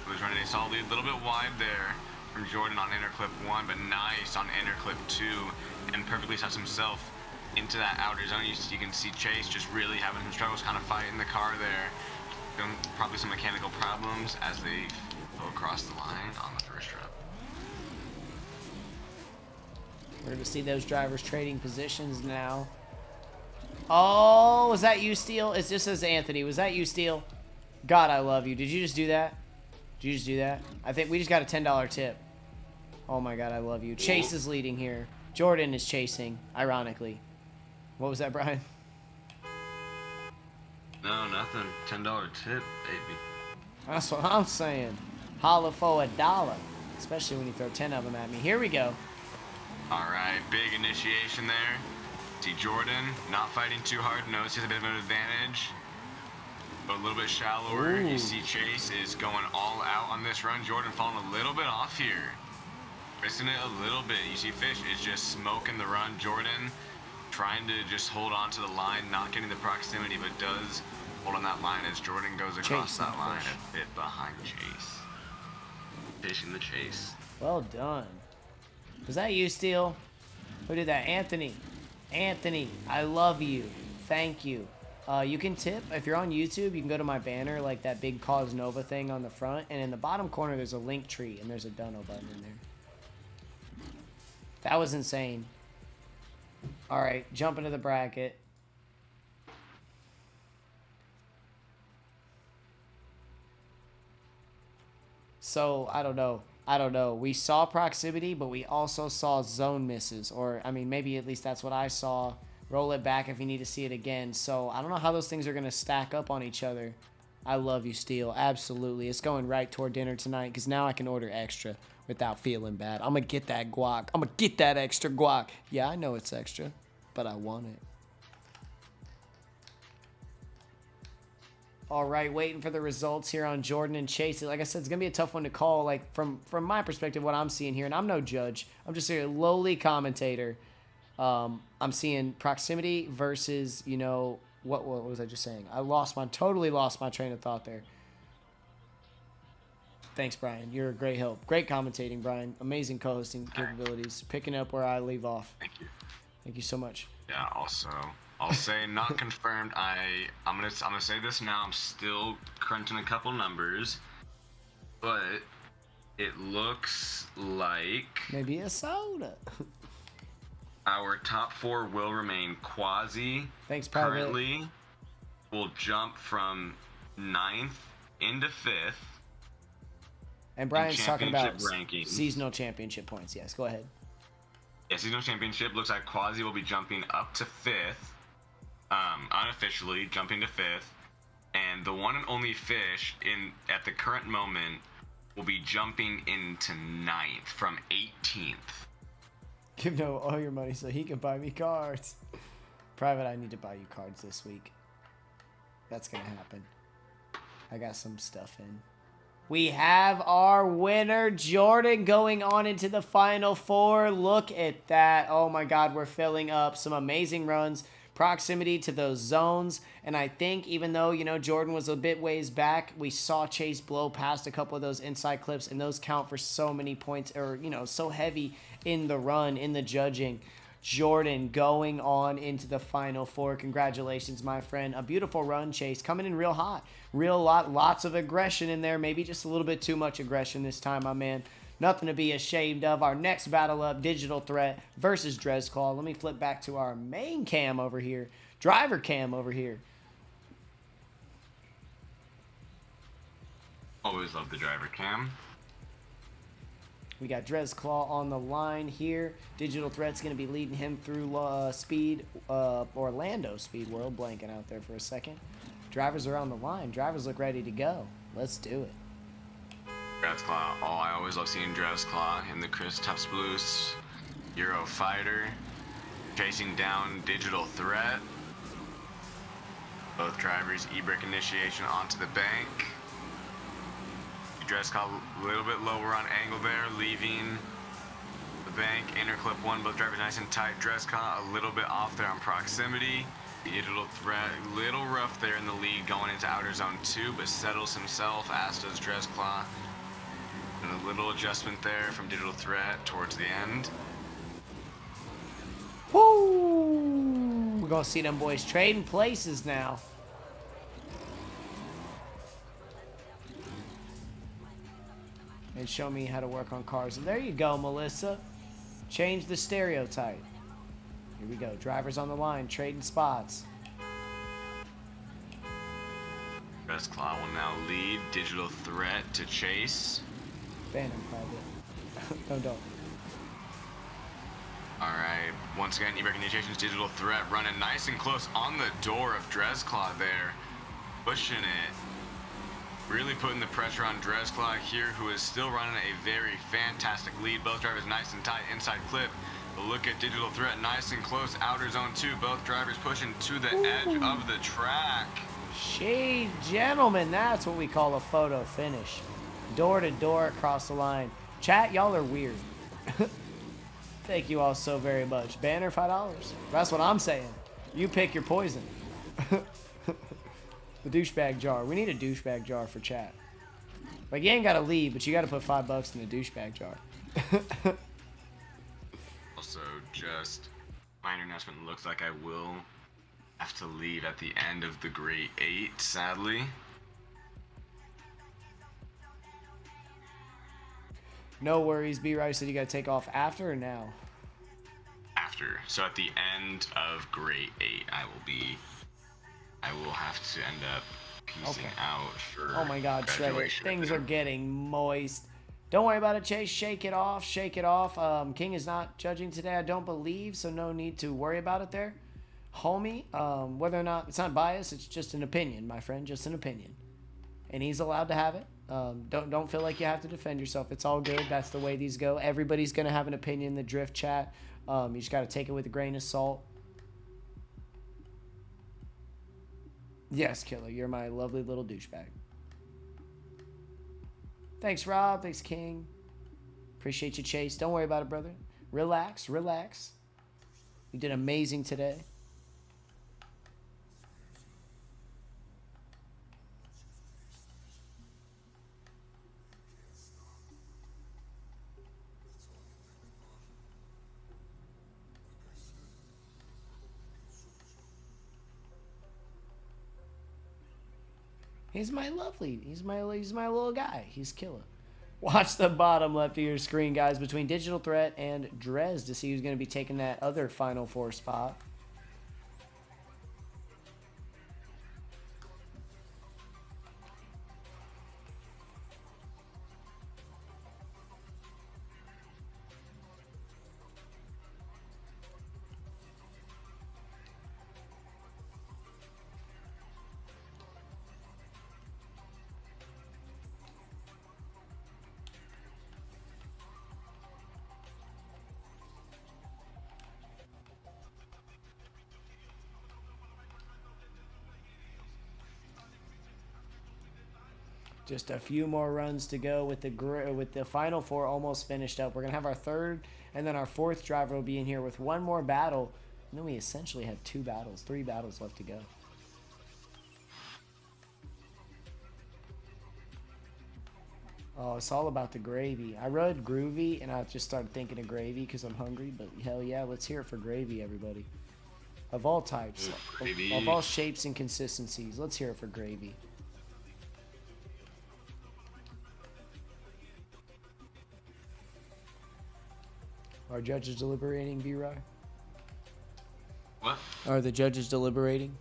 Was running a solid lead, a little bit wide there from Jordan on inner clip 1, but nice on inner clip 2, and perfectly sets himself into that outer zone. You can see Chase just really having some struggles, kind of fighting the car there. Probably some mechanical problems as they go across the line on the first run. We're going to see those drivers trading positions now. Oh, was that you, Steele? It just says Anthony. Was that you, Steele? God, I love you. Did you just do that? Did you just do that? I think we just got a $10 tip. Oh my God, I love you. Chase is leading here. Jordan is chasing, ironically. What was that, Brian? No, nothing. $10 tip, baby. That's what I'm saying. Holla for $1. Especially when you throw 10 of them at me. Here we go. All right, big initiation there. See Jordan not fighting too hard. Knows he has a bit of an advantage. But a little bit shallower. Ooh. You see Chase is going all out on this run. Jordan falling a little bit off here. Missing it a little bit. You see Fish is just smoking the run. Jordan trying to just hold on to the line, not getting the proximity, but does hold on that line as Jordan goes across that line a bit behind Chase. Fishing the Chase. Well done. Was that you, Steele? Who did that? Anthony. Anthony, I love you. Thank you. You can tip. If you're on YouTube, you can go to my banner, like that big Cause Nova thing on the front, and in the bottom corner, there's a link tree, and there's a dono button in there. That was insane. All right, jump into the bracket. So, I don't know. We saw proximity, but we also saw zone misses. Or, I mean, maybe at least that's what I saw. Roll it back if you need to see it again. So, I don't know how those things are going to stack up on each other. I love you, Steele. Absolutely. It's going right toward dinner tonight because now I can order extra without feeling bad. I'm going to get that guac. I'm going to get that extra guac. Yeah, I know it's extra, but I want it. All right, waiting for the results here on Jordan and Chase. Like I said, it's going to be a tough one to call. Like, from my perspective, what I'm seeing here, and I'm no judge. I'm just a lowly commentator. I'm seeing proximity versus, you know, what was I just saying? I totally lost my train of thought there. Thanks, Brian. You're a great help. Great commentating, Brian. Amazing co-hosting capabilities. Picking up where I leave off. Thank you. Thank you so much. Yeah, also, I'll say not confirmed. I'm gonna say this now. I'm still crunching a couple numbers, but it looks like Maybe a soda. our top 4 will remain. Quasi Thanks, Private. currently will jump from 9th into 5th. And Brian's talking about rankings. seasonal championship points. Yes, go ahead. Yeah, seasonal championship looks like Quasi will be jumping up to 5th, unofficially jumping to 5th, and the one and only Fish at the current moment will be jumping into 9th from 18th. Give Noah all your money so he can buy me cards. Private, I need to buy you cards this week. That's gonna happen. I got some stuff in. We have our winner, Jordan, going on into the Final Four. Look at that. Oh, my God. We're filling up some amazing runs. Proximity to those zones. And I think even though, you know, Jordan was a bit ways back, we saw Chase blow past a couple of those inside clips. And those count for so many points, or, you know, so heavy in the run, in the judging. Jordan going on into the Final Four. Congratulations, my friend. A beautiful run, Chase. Coming in real hot. Lots of aggression in there. Maybe just a little bit too much aggression this time, my man. Nothing to be ashamed of. Our next battle up, Digital Threat versus Dresclaw. Let me flip back to our main cam over here. Driver cam over here. Always love the driver cam. We got Dresclaw on the line here. Digital Threat's going to be leading him through Orlando Speed World. Blanking out there for a second. Drivers are on the line. Drivers look ready to go. Let's do it. Dresclaw. Oh, I always love seeing Dresclaw in the Chris Tufts Euro Fighter. Chasing down Digital Threat. Both drivers e-brake initiation onto the bank. Dresclaw a little bit lower on angle there, leaving the bank. Inner clip one, both drivers nice and tight. Dresclaw a little bit off there on proximity. Digital Threat a little rough there in the lead going into outer zone 2, but settles himself, as does Dresclaw. And a little adjustment there from Digital Threat towards the end. Woo! We're going to see them boys trading places now. And show me how to work on cars. And there you go, Melissa. Change the stereotype. Here we go. Drivers on the line, trading spots. Dresclaw will now lead. Digital Threat to chase. Ban him, probably. Don't. Alright, once again, e-brake initiations, Digital Threat running nice and close on the door of Dresclaw there. Pushing it. Really putting the pressure on Dresclaw here, who is still running a very fantastic lead. Both drivers nice and tight inside clip. But look at Digital Threat nice and close, outer zone 2. Both drivers pushing to the edge of the track. Shade, gentlemen, that's what we call a photo finish. Door to door across the line. Chat, y'all are weird. Thank you all so very much. Banner $5. That's what I'm saying. You pick your poison. The douchebag jar. We need a douchebag jar for chat. Like, you ain't got to leave, but you got to put $5 in a douchebag jar. Also, just minor announcement. Looks like I will have to leave at the end of the grade 8, sadly. No worries, B-Rice said you got to take off after or now? After. So at the end of grade 8, I will have to end up piecing out for Oh my God, Shredder. graduation. Things are getting moist. Don't worry about it, Chase. Shake it off. Shake it off. King is not judging today, I don't believe, so no need to worry about it there. Homie, whether or not, it's not bias, it's just an opinion, my friend, just an opinion. And he's allowed to have it. Don't feel like you have to defend yourself. It's all good. That's the way these go. Everybody's going to have an opinion in the drift chat. You just got to take it with a grain of salt. Yes, Killer, you're my lovely little douchebag. Thanks, Rob. Thanks, King. Appreciate you, Chase. Don't worry about it, brother. Relax, relax. You did amazing today. He's my little guy. He's killer. Watch the bottom left of your screen, guys, between Digital Threat and Drez to see who's going to be taking that other Final Four spot. Just a few more runs to go with the Final Four almost finished up. We're going to have our third and then our fourth driver will be in here with one more battle. And then we essentially have three battles left to go. Oh, it's all about the gravy. I read groovy and I just started thinking of gravy because I'm hungry. But hell yeah, let's hear it for gravy, everybody. Of all types, of all shapes and consistencies. Let's hear it for gravy. Are judges deliberating, B-Roy? What? Are the judges deliberating?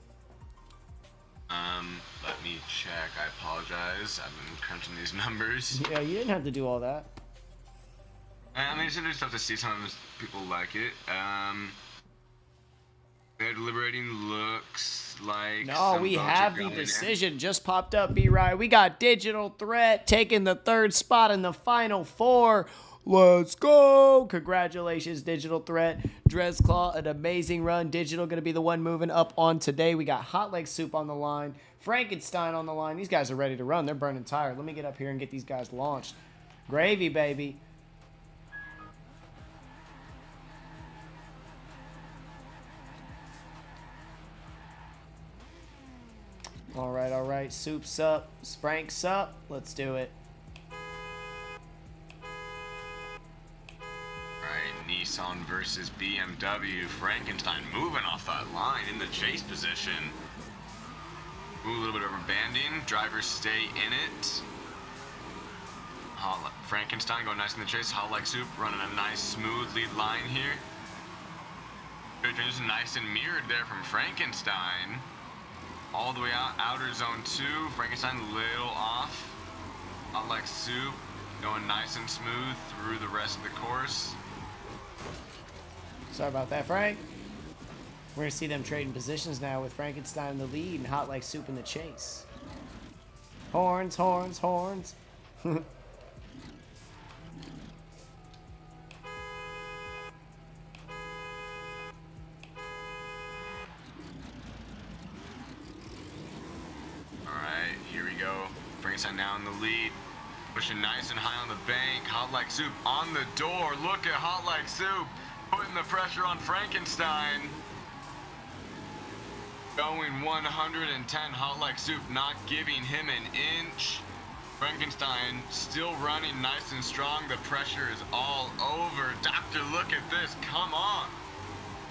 Let me check. I apologize. apologize. I've been crunching these numbers. Yeah, you didn't have to do all that. I mean, it's interesting to see sometimes people like it. They're deliberating. Looks like. No, we have the decision. Just popped up, B-Ride. We got Digital Threat taking the 3rd spot in the Final 4. Let's go. Congratulations, Digital Threat. Dresclaw, an amazing run. Digital going to be the one moving up on today. We got Hot Leg Soup on the line. Frankenstein on the line. These guys are ready to run. They're burning tired. Let me get up here and get these guys launched. Gravy, baby. All right. Soup's up. Frank's up. Let's do it. Nissan versus BMW. Frankenstein moving off that line in the chase position. Ooh, a little bit of rubber banding. Drivers stay in it. Frankenstein going nice in the chase. Hot Like Soup running a nice smooth lead line here. Just nice and mirrored there from Frankenstein. All the way out, outer zone 2. Frankenstein a little off. Hot Like Soup going nice and smooth through the rest of the course. Sorry about that, Frank. We're going to see them trading positions now with Frankenstein in the lead and Hot Like Soup in the chase. Horns, horns, horns. Alright, here we go. Frankenstein now in the lead. Pushing nice and high on the bank. Hot Like Soup on the door. Look at Hot Like Soup. Putting the pressure on Frankenstein. Going 110. Hot Like Soup not giving him an inch. Frankenstein still running nice and strong. The pressure is all over. Doctor, look at this. Come on.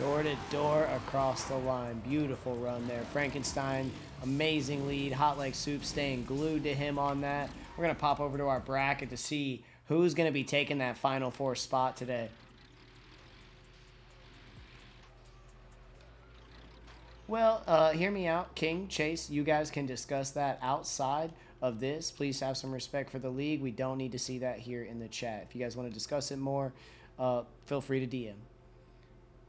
door to door across the line. Beautiful run there. Frankenstein, amazing lead. Hot Like Soup staying glued to him on that. We're going to pop over to our bracket to see who's going to be taking that Final 4 spot today. Well, hear me out. King, Chase, you guys can discuss that outside of this. Please have some respect for the league. We don't need to see that here in the chat. If you guys want to discuss it more, feel free to DM.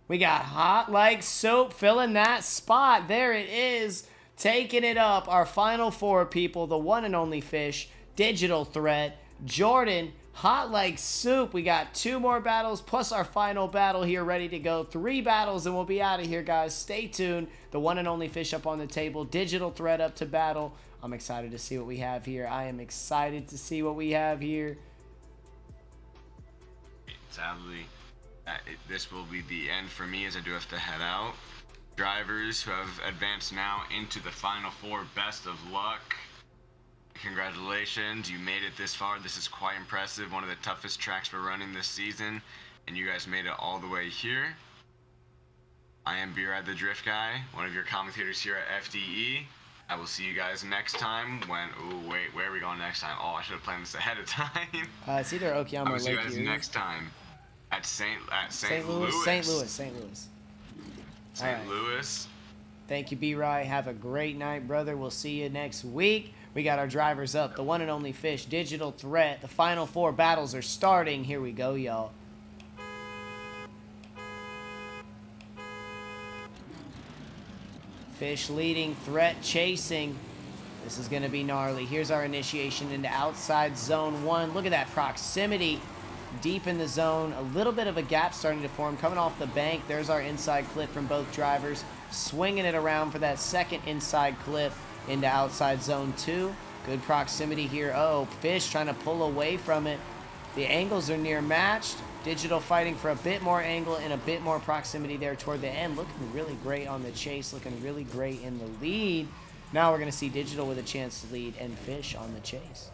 We got Hot Like Soup filling that spot. There it is. Taking it up. Our Final 4 people, the one and only Fish, Digital Threat, Jordan, Hot Like Soup. We got 2 more battles plus our final battle here ready to go. 3 battles and we'll be out of here, guys. Stay tuned. The one and only Fish up on the table. Digital Threat up to battle. I'm excited to see what we have here. I am excited to see what we have here. Sadly, this will be the end for me as I do have to head out. Drivers who have advanced now into the Final 4, best of luck. Congratulations, you made it this far. This is quite impressive. One of the toughest tracks we're running this season, and you guys made it all the way here. I am B-Ride the Drift Guy, one of your commentators here at FDE. I will see you guys next time when... Ooh, wait, where are we going next time? Oh, I should have planned this ahead of time. It's either Okayama or Lake Erie. I will see you guys next time at St. Louis. St. Louis. St. Louis. Thank you, B-Ride. Have a great night, brother. We'll see you next week. We got our drivers up. The one and only Fish, Digital Threat. The Final 4 battles are starting. Here we go, y'all. Fish leading, Threat chasing. This is going to be gnarly. Here's our initiation into outside zone 1. Look at that proximity deep in the zone. A little bit of a gap starting to form. Coming off the bank, there's our inside clip from both drivers. Swinging it around for that second inside clip into outside zone 2. Good proximity here. Oh, Fish trying to pull away from it. The angles are near matched. Digital fighting for a bit more angle and a bit more proximity there toward the end. Looking really great on the chase. Looking really great in the lead. Now we're going to see Digital with a chance to lead and Fish on the chase.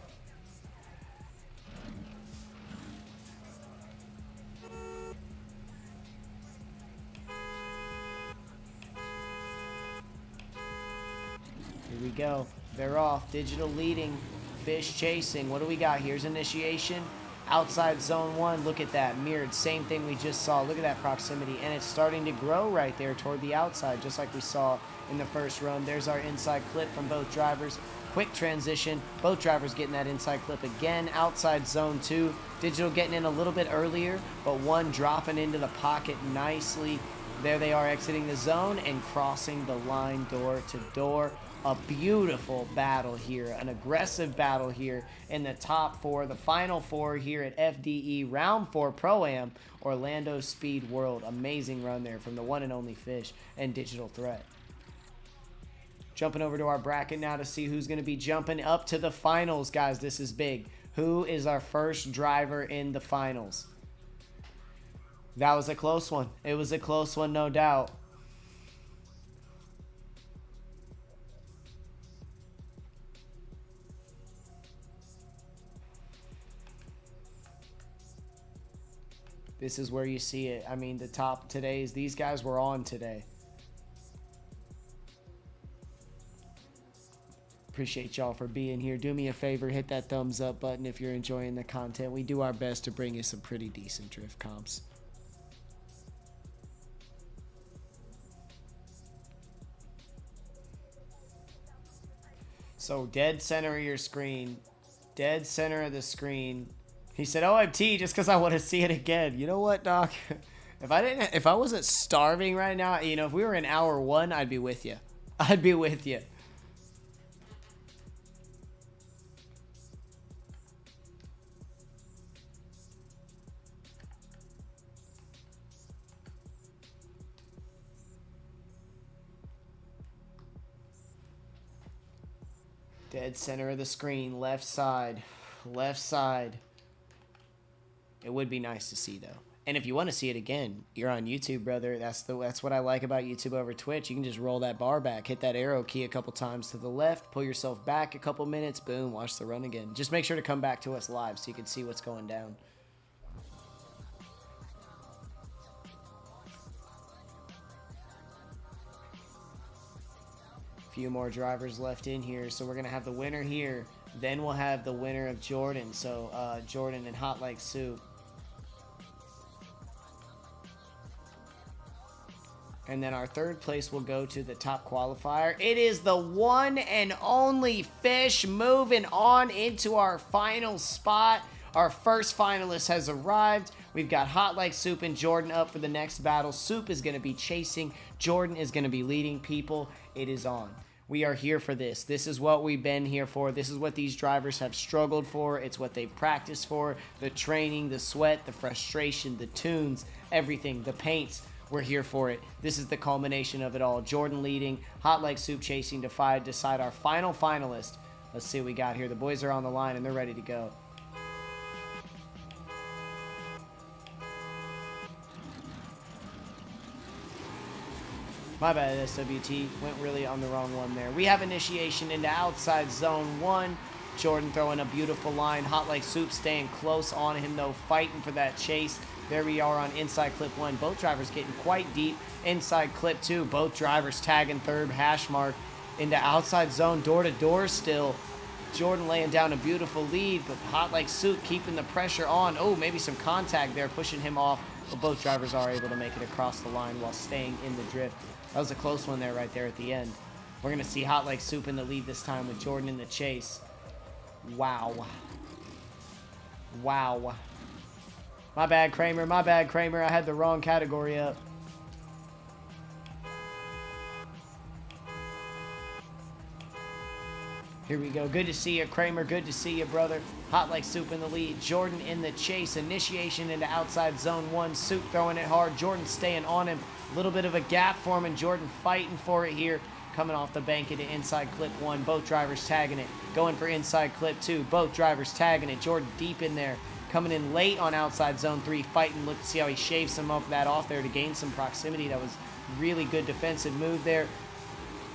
Here we go. They're off. Digital leading. Fish chasing. What do we got? Here's initiation. Outside zone 1. Look at that. Mirrored. Same thing we just saw. Look at that proximity. And it's starting to grow right there toward the outside, just like we saw in the first run. There's our inside clip from both drivers. quick transition. Both drivers getting that inside clip again. Outside zone 2. Digital getting in a little bit earlier, but one dropping into the pocket nicely. There they are exiting the zone and crossing the line door to door. A beautiful battle here, an aggressive battle here in the top 4, the final 4 here at FDE Round 4 Pro Am, Orlando Speed World. Amazing run there from the one and only Fish and Digital Threat. Jumping over to our bracket now to see who's going to be jumping up to the finals, guys. This is big. Who is our first driver in the finals? That was a close one. It was a close one, no doubt. This is where you see it. I mean, the top today's, these guys were on today. Appreciate y'all for being here. Do me a favor, hit that thumbs up button if you're enjoying the content. We do our best to bring you some pretty decent drift comps. So dead center of your screen. Dead center of the screen. He said OMT just because I want to see it again. You know what, Doc? If I wasn't starving right now, you know, if we were in hour 1, I'd be with you. I'd be with you. Dead center of the screen, left side. Left side. It would be nice to see, though. And if you want to see it again, you're on YouTube, brother. That's what I like about YouTube over Twitch. You can just roll that bar back, hit that arrow key a couple times to the left, pull yourself back a couple minutes, boom, watch the run again. Just make sure to come back to us live so you can see what's going down. Few more drivers left in here, so we're gonna have the winner here. Then we'll have the winner of Jordan. So Jordan and Hot Like Soup. And then our third place will go to the top qualifier. It is the one and only Fish moving on into our final spot. Our first finalist has arrived. We've got Hot Like Soup and Jordan up for the next battle. Soup is going to be chasing. Jordan is going to be leading people. It is on. We are here for this. This is what we've been here for. This is what these drivers have struggled for. It's what they've practiced for. The training, the sweat, the frustration, the tunes, everything, the paints. We're here for it. This is the culmination of it all. Jordan leading, Hot Like Soup chasing to decide our final finalist. Let's see what we got here. The boys are on the line and they're ready to go. My bad, SWT. Went really on the wrong one there. We have initiation into outside zone 1. Jordan throwing a beautiful line. Hot Like Soup staying close on him, though, fighting for that chase. There we are on inside clip 1. Both drivers getting quite deep. Inside clip 2. Both drivers tagging third hash mark into outside zone, door to door still. Jordan laying down a beautiful lead, but Hot Like Soup keeping the pressure on. Oh, maybe some contact there, pushing him off. But both drivers are able to make it across the line while staying in the drift. That was a close one there right there at the end. We're going to see Hot Like Soup in the lead this time with Jordan in the chase. Wow. Wow. My bad, Kramer. My bad, Kramer. I had the wrong category up. Here we go. Good to see you, Kramer. Good to see you, brother. Hot Like Soup in the lead. Jordan in the chase. Initiation into outside zone 1. Soup throwing it hard. Jordan staying on him. A little bit of a gap for him, and Jordan fighting for it here. Coming off the bank into inside clip 1. Both drivers tagging it. Going for inside clip 2. Both drivers tagging it. Jordan deep in there. Coming in late on outside zone 3. Fighting. Look to see how he shaves some of that off there to gain some proximity. That was really good defensive move there.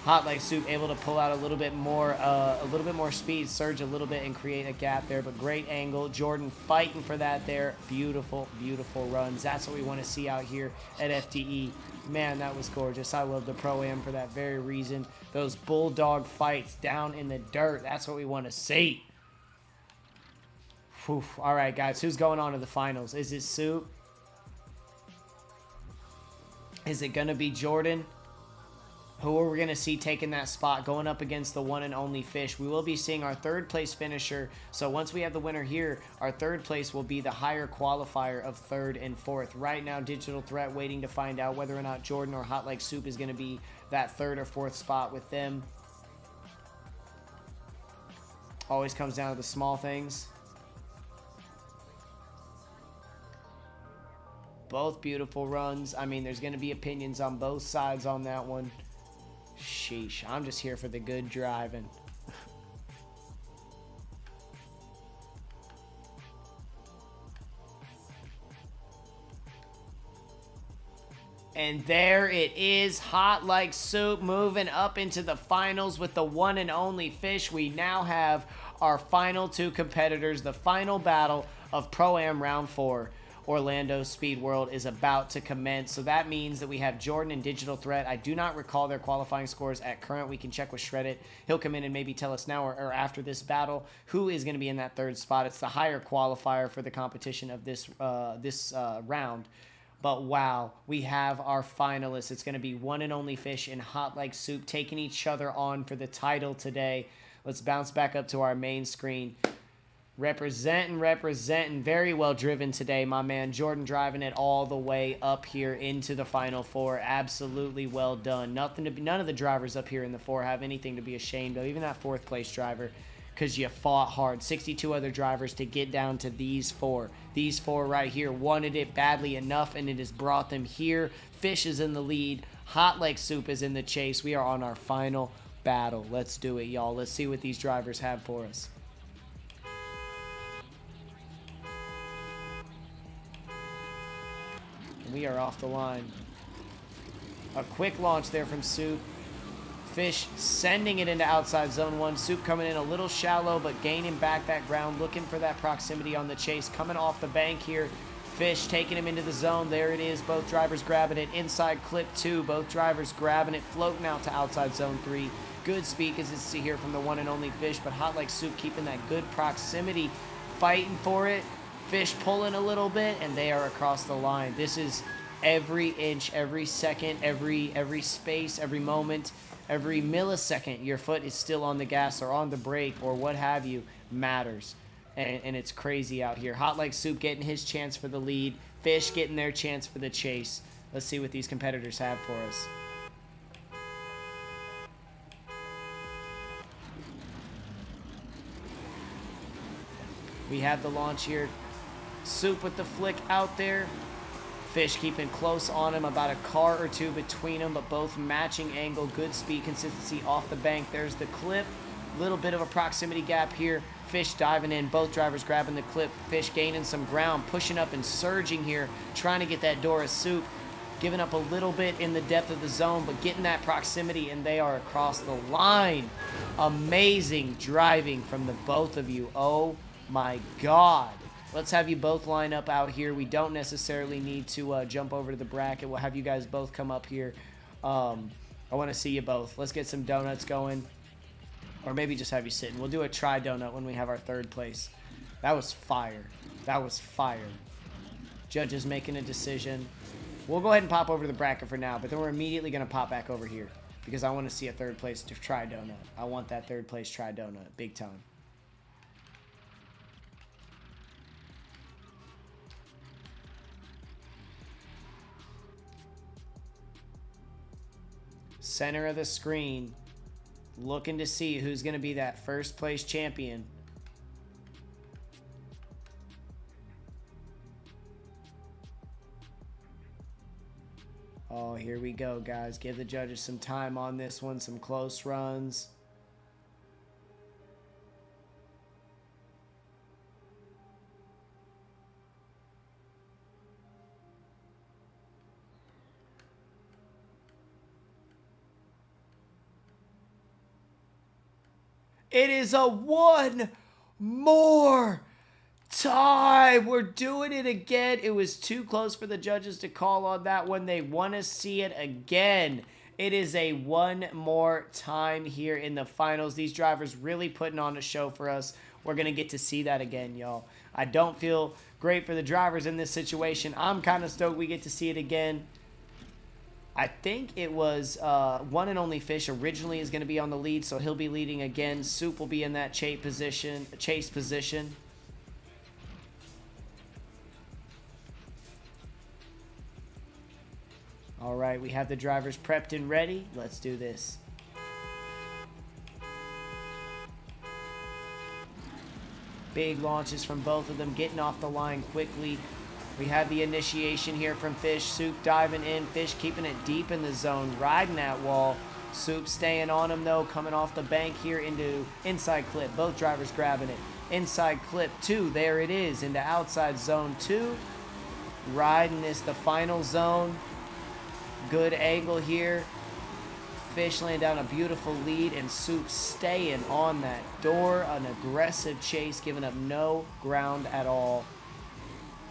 Hot Like Soup able to pull out a little bit more speed, surge a little bit and create a gap there, but great angle. Jordan fighting for that there. Beautiful, beautiful runs. That's what we want to see out here at FDE. Man, that was gorgeous. I love the Pro-Am for that very reason. Those bulldog fights down in the dirt. That's what we want to see. Whew. All right, guys, who's going on to the finals? Is it Soup? Is it going to be Jordan? who are we going to see taking that spot, going up against the one and only Fish? We will be seeing our third place finisher. So once we have the winner here, our third place will be the higher qualifier of third and fourth. Right now, Digital Threat waiting to find out whether or not Jordan or Hot Like Soup is going to be that third or fourth spot with them. Always comes down to the small things. Both beautiful runs. I mean, there's going to be opinions on both sides on that one. Sheesh. I'm just here for the good driving. And there it is, Hot Like Soup moving up into the finals with the one and only Fish. We now have our final two competitors. The final battle of Pro-Am Round 4. Orlando Speed World is about to commence. So that means that we have Jordan and Digital Threat. I do not recall their qualifying scores at current. We can check with Shreddit. He'll come in and maybe tell us now or after this battle who is going to be in that third spot. It's the higher qualifier for the competition of this round. But wow, we have our finalists. It's going to be one and only Fish and Hot Like Soup taking each other on for the title today. Let's bounce back up to our main screen. Representing. Very well driven today, my man. Jordan driving it all the way up here into the Final Four. Absolutely well done. None of the drivers up here in the four have anything to be ashamed of. Even that fourth place driver, because you fought hard. 62 other drivers to get down to these four. These four right here wanted it badly enough, and it has brought them here. Fish is in the lead. Hot Like Soup is in the chase. We are on our final battle. Let's do it, y'all. Let's see what these drivers have for us. We are off the line. A quick launch there from Soup. Fish sending it into outside zone 1. Soup coming in a little shallow, but gaining back that ground, looking for that proximity on the chase. Coming off the bank here. Fish taking him into the zone. There it is. Both drivers grabbing it. Inside clip 2. Both drivers grabbing it, floating out to outside zone 3. Good speed as you see here from the one and only Fish, but Hot Like Soup keeping that good proximity, fighting for it. Fish pulling a little bit, and they are across the line. This is every inch, every second, every space, every moment, every millisecond your foot is still on the gas or on the brake or what have you matters. And it's crazy out here. Hot Like Soup getting his chance for the lead. Fish getting their chance for the chase. Let's see what these competitors have for us. We have the launch here. Soup with the flick out there. Fish keeping close on him, about a car or two between them, but both matching angle, good speed consistency off the bank. There's the clip. Little bit of a proximity gap here. Fish diving in, both drivers grabbing the clip. Fish gaining some ground, pushing up and surging here, trying to get that door of Soup. Giving up a little bit in the depth of the zone, but getting that proximity, and they are across the line. Amazing driving from the both of you. Oh my God. Let's have you both line up out here. We don't necessarily need to jump over to the bracket. We'll have you guys both come up here. I want to see you both. Let's get some donuts going. Or maybe just have you sitting. We'll do a try donut when we have our third place. That was fire. That was fire. Judges making a decision. We'll go ahead and pop over to the bracket for now, but then we're immediately going to pop back over here because I want to see a third place try donut. I want that third place try donut. Big time. Center of the screen, looking to see who's going to be that first place champion. Oh, here we go, guys. Give the judges some time on this one, some close runs. It is a one more time. We're doing it again. It was too close for the judges to call on that one. They want to see it again. It is a one more time here in the finals. These drivers really putting on a show for us. We're going to get to see that again, y'all. I don't feel great for the drivers in this situation. I'm kind of stoked we get to see it again. I think it was one and only Fish originally is going to be on the lead, so he'll be leading again. Soup will be in that chase position. All right, we have the drivers prepped and ready. Let's do this. Big launches from both of them, getting off the line quickly. We have the initiation here from Fish. Soup diving in. Fish keeping it deep in the zone, riding that wall. Soup staying on him, though, coming off the bank here into inside clip. Both drivers grabbing it. Inside clip 2. There it is, into outside zone 2. Riding this, the final zone. Good angle here. Fish laying down a beautiful lead, and Soup staying on that door. An aggressive chase, giving up no ground at all.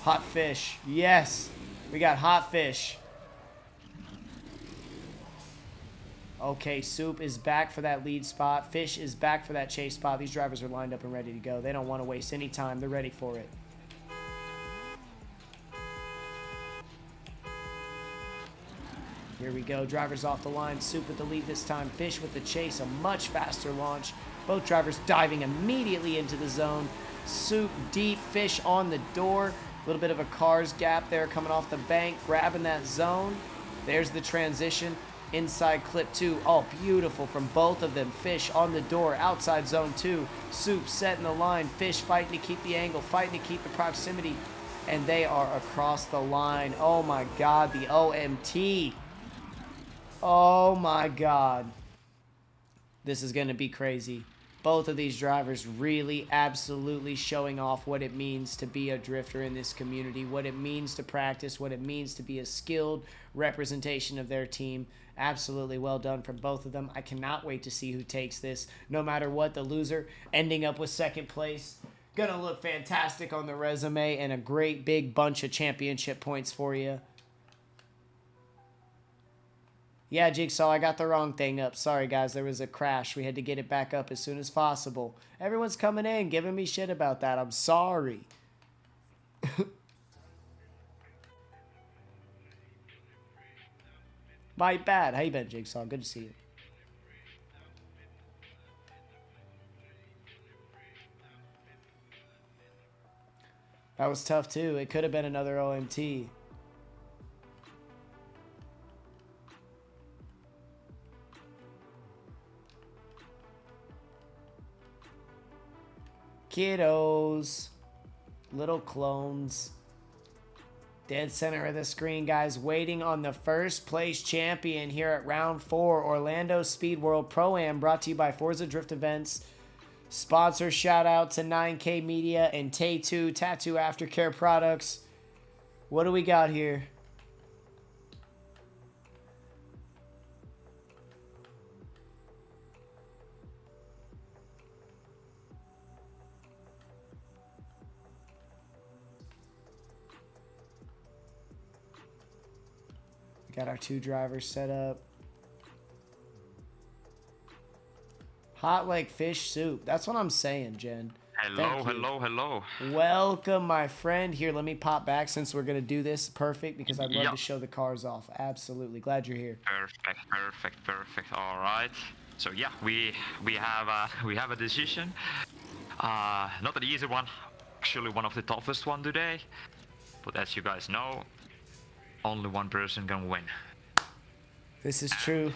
Hot Fish. Yes, we got Hot Fish. Okay, Soup is back for that lead spot. Fish is back for that chase spot. These drivers are lined up and ready to go. They don't want to waste any time. They're ready for it. Here we go, drivers off the line. Soup with the lead this time. Fish with the chase, a much faster launch. Both drivers diving immediately into the zone. Soup deep, Fish on the door. A little bit of a car's gap there coming off the bank, grabbing that zone. There's the transition. Inside clip 2. Oh, beautiful from both of them. Fish on the door, outside zone 2. Soup setting the line. Fish fighting to keep the angle, fighting to keep the proximity. And they are across the line. Oh my God, the OMT. Oh my God. This is going to be crazy. Both of these drivers really absolutely showing off what it means to be a drifter in this community, what it means to practice, what it means to be a skilled representation of their team. Absolutely well done from both of them. I cannot wait to see who takes this. No matter what, the loser ending up with second place. Gonna look fantastic on the resume and a great big bunch of championship points for you. Yeah, Jigsaw, I got the wrong thing up. Sorry, guys, there was a crash. We had to get it back up as soon as possible. Everyone's coming in, giving me shit about that. I'm sorry. My bad. How you been, Jigsaw? Good to see you. That was tough, too. It could have been another OMT. Kiddos, little clones, dead center of the screen, guys, waiting on the first place champion here at round 4, Orlando Speed World Pro Am, brought to you by Forza Drift Events. Sponsor shout out to 9K Media and Tay2 Tattoo Aftercare Products. What do we got here? Got our 2 drivers set up. Hot like fish soup. That's what I'm saying, Jen. Hello. Welcome, my friend. Here, let me pop back since we're going to do this. Perfect, because I'd love to show the cars off. Absolutely. Glad you're here. Perfect. All right. So yeah, we have a decision. Not an easy one. Actually, one of the toughest one today. But as you guys know, only one person can win. This is true.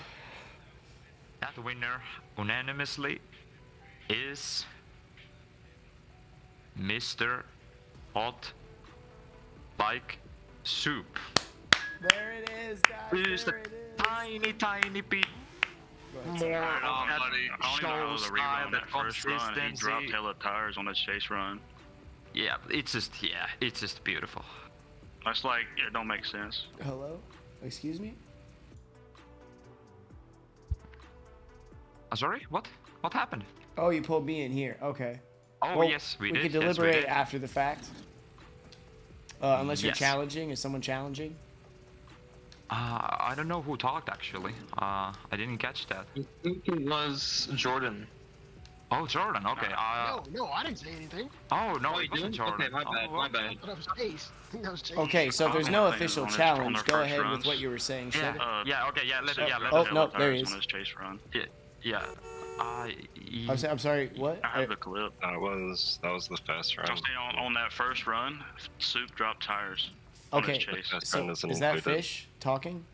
That winner unanimously is Mr. Hot Like Soup. There it is, guys. Just a tiny bit more of that show style, that consistency. He dropped hella tires on the chase run. Yeah, it's just beautiful. That's like, it don't make sense. Hello? Excuse me? Sorry, what happened? Oh, you pulled me in here. Okay. Oh, well, yes, we did. We could Yes, deliberate did. after the fact. Unless you're Yes. challenging. Is someone challenging? I don't know who talked actually. I didn't catch that. I think it was Jordan. Oh, Jordan. Okay. No, I didn't say anything. Oh no, Oh, it you wasn't didn't? Jordan. Okay, my bad, my bad. But that was Chase. I think that was Chase. Okay, so there's Oh, no I think official on their challenge. Go first ahead with runs. what you were saying, Yeah. Sugar. Yeah. Okay. Yeah. Let Oh, it. no, there he is. On his chase run. Yeah. I'm sorry, what? I have the clip. That was the fast run. I'm saying on that first run, Soup dropped tires. On Okay, his chase. Fast so run isn't is that included. Fish talking?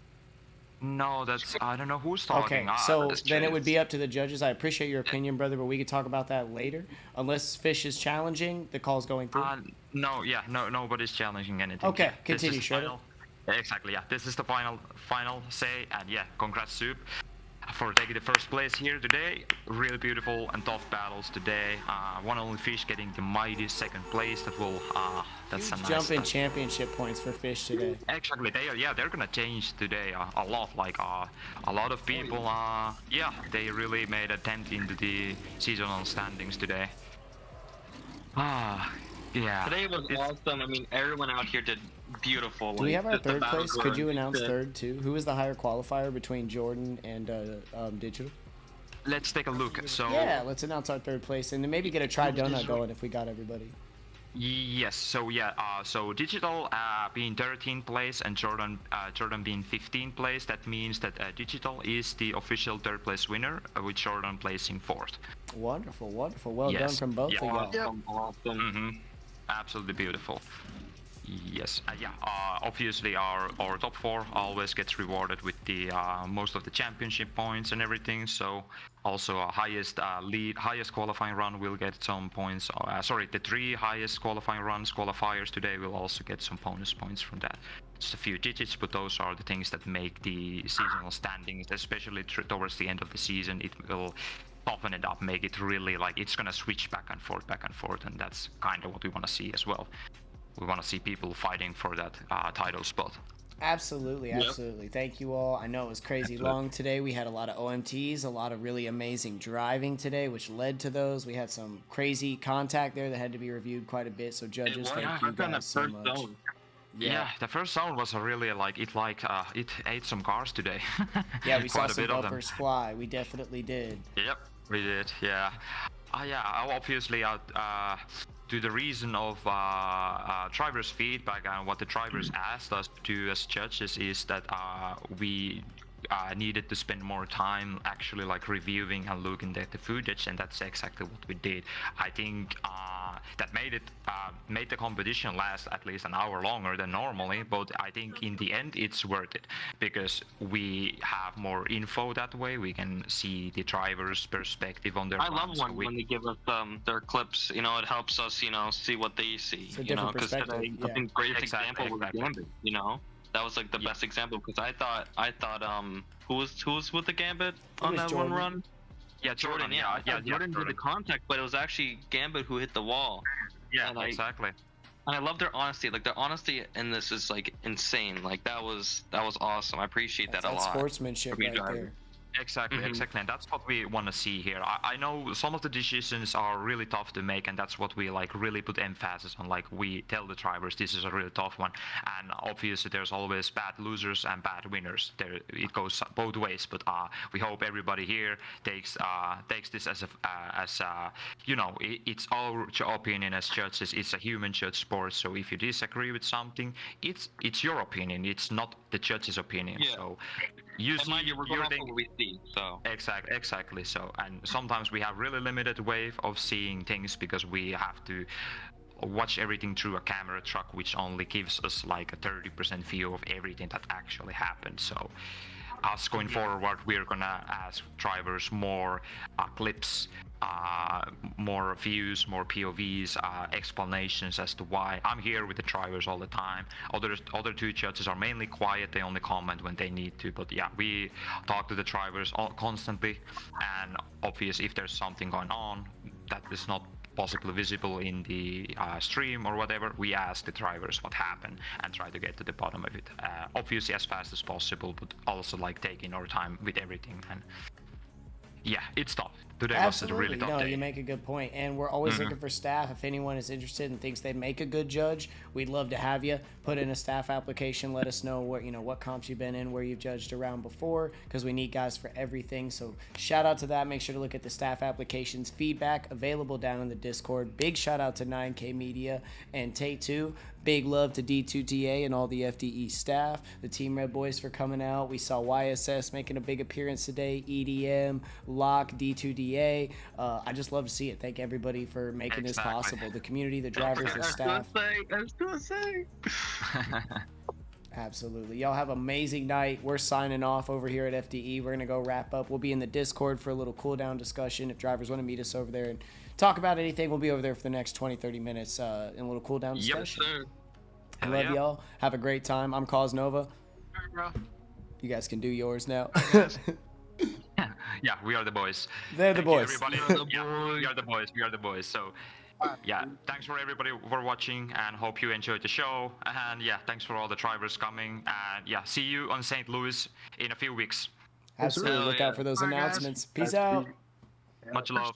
No, that's I don't know who's Okay, talking. so That's then it would Chase. be up to the judges. I appreciate your opinion, brother, but we could talk about that later. Unless Fish is challenging, the call's going through. No, yeah, nobody's challenging anything. Okay, Yeah, this continue, is Shredder. final- Exactly, yeah. This is the final say, and yeah, congrats, Soup, for taking the first place here today. Really beautiful and tough battles today. One only Fish getting the mighty second place. That will, that's a Huge nice. jump in championship points for Fish today. Actually, they're gonna change today a lot. Like a lot of people, they really made a dent into the seasonal standings today. Yeah. Today was awesome. I mean, everyone out here did beautiful. Do we have our just the third battles place? Could were you announce good. third too? Who was the higher qualifier between Jordan and Digital? Let's take a look. So Yeah, let's announce our third place and then maybe get a try donut going if we got everybody. yes, so yeah, so Digital being 13th place and Jordan being 15th place. That means that Digital is the official third place winner, with Jordan placing fourth. Wonderful, wonderful. Well done Yes. from both Yeah. of y'all. Awesome, awesome. Absolutely beautiful. Yes, obviously our top four always gets rewarded with the most of the championship points and everything. So also highest qualifying run will get some points. The 3 highest qualifiers today will also get some bonus points from that. Just a few digits, but those are the things that make the seasonal standings, especially towards the end of the season. It will toughen it up, make it really like it's gonna switch back and forth, and that's kind of what we want to see as well. We want to see people fighting for that title spot. Absolutely, absolutely. Thank you all. I know it was crazy long today. We had a lot of OMTs, a lot of really amazing driving today, which led to those. We had some crazy contact there that had to be reviewed quite a bit. So judges, thank you guys so much. Yeah, the first zone was a really it ate some cars today. Yeah, we saw Quite a some bit of them. bumpers fly. We definitely did. Yep, we did. Yeah. Obviously, to the reason of drivers' feedback and what the drivers asked us to do as judges is that we needed to spend more time actually like reviewing and looking at the footage, and that's exactly what we did. I think that made the competition last at least an hour longer than normally, but I think in the end it's worth it because we have more info that way. We can see the driver's perspective on their I love runs. when they give us their clips. You know, it helps us, see what they see. It's a You know, different because perspective, I yeah. think greatest Exactly, example was exactly. Gambit. You know, that was like the best example because I thought who was with the Gambit on was that Jordan. one run? Yeah, Jordan, I thought Jordan did the contact, but it was actually Gambit who hit the wall. Yeah, and exactly. And I love their honesty. Like their honesty in this is like insane. Like that was awesome. I appreciate that a That's lot. sportsmanship from you right guys. there. Exactly, and that's what we want to see here. I know some of the decisions are really tough to make, and that's what we like really put emphasis on. Like we tell the drivers this is a really tough one, and obviously there's always bad losers and bad winners. It goes both ways, but we hope everybody here takes this as it's our opinion as judges. It's a human judge sport, so if you disagree with something, it's your opinion. It's not the judge's opinion. Yeah. So you And mind you, we're going your off thing. what we see. So Exactly. So, and sometimes we have really limited way of seeing things because we have to watch everything through a camera truck, which only gives us like a 30% view of everything that actually happened. So, us going forward, we're gonna ask drivers more clips, more views, more POVs, explanations as to why. I'm here with the drivers all the time. Other 2 judges are mainly quiet. They only comment when they need to. But yeah, we talk to the drivers constantly, and obviously if there's something going on that is not possibly visible in the stream or whatever, we ask the drivers what happened and try to get to the bottom of it. Obviously as fast as possible, but also like taking our time with everything. And yeah, it's tough. today Absolutely. was a really tough No, day. you make a good point. And we're always looking for staff. If anyone is interested and thinks they make a good judge, we'd love to have you. Put in a staff application. Let us know what comps you've been in, where you've judged around before, because we need guys for everything. So shout out to that. Make sure to look at the staff applications. Feedback available down in the Discord. Big shout out to 9K Media and Take Two. Big love to D2TA and all the FDE staff, the Team Red Boys for coming out. We saw YSS making a big appearance today, EDM, Lock, D2DA. I just love to see it. Thank everybody for making this possible. The community, the drivers, the staff. I was gonna say. Absolutely. Y'all have an amazing night. We're signing off over here at FDE. We're going to go wrap up. We'll be in the Discord for a little cool down discussion. If drivers want to meet us over there and talk about anything, we'll be over there for the next 20-30 minutes in a little cool down discussion. Yes, sir. I love y'all. Have a great time. I'm Cause Nova. All right, bro. You guys can do yours now. Yeah, we are the boys. They're the Thank you, boys. everybody. Yeah, we are the boys. We are the boys. So, yeah, thanks for everybody for watching, and hope you enjoyed the show. And yeah, thanks for all the drivers coming. And yeah, see you on St. Louis in a few weeks. Absolutely. Hell Look yeah. out for those Bye, guys. announcements. Peace out. Much love.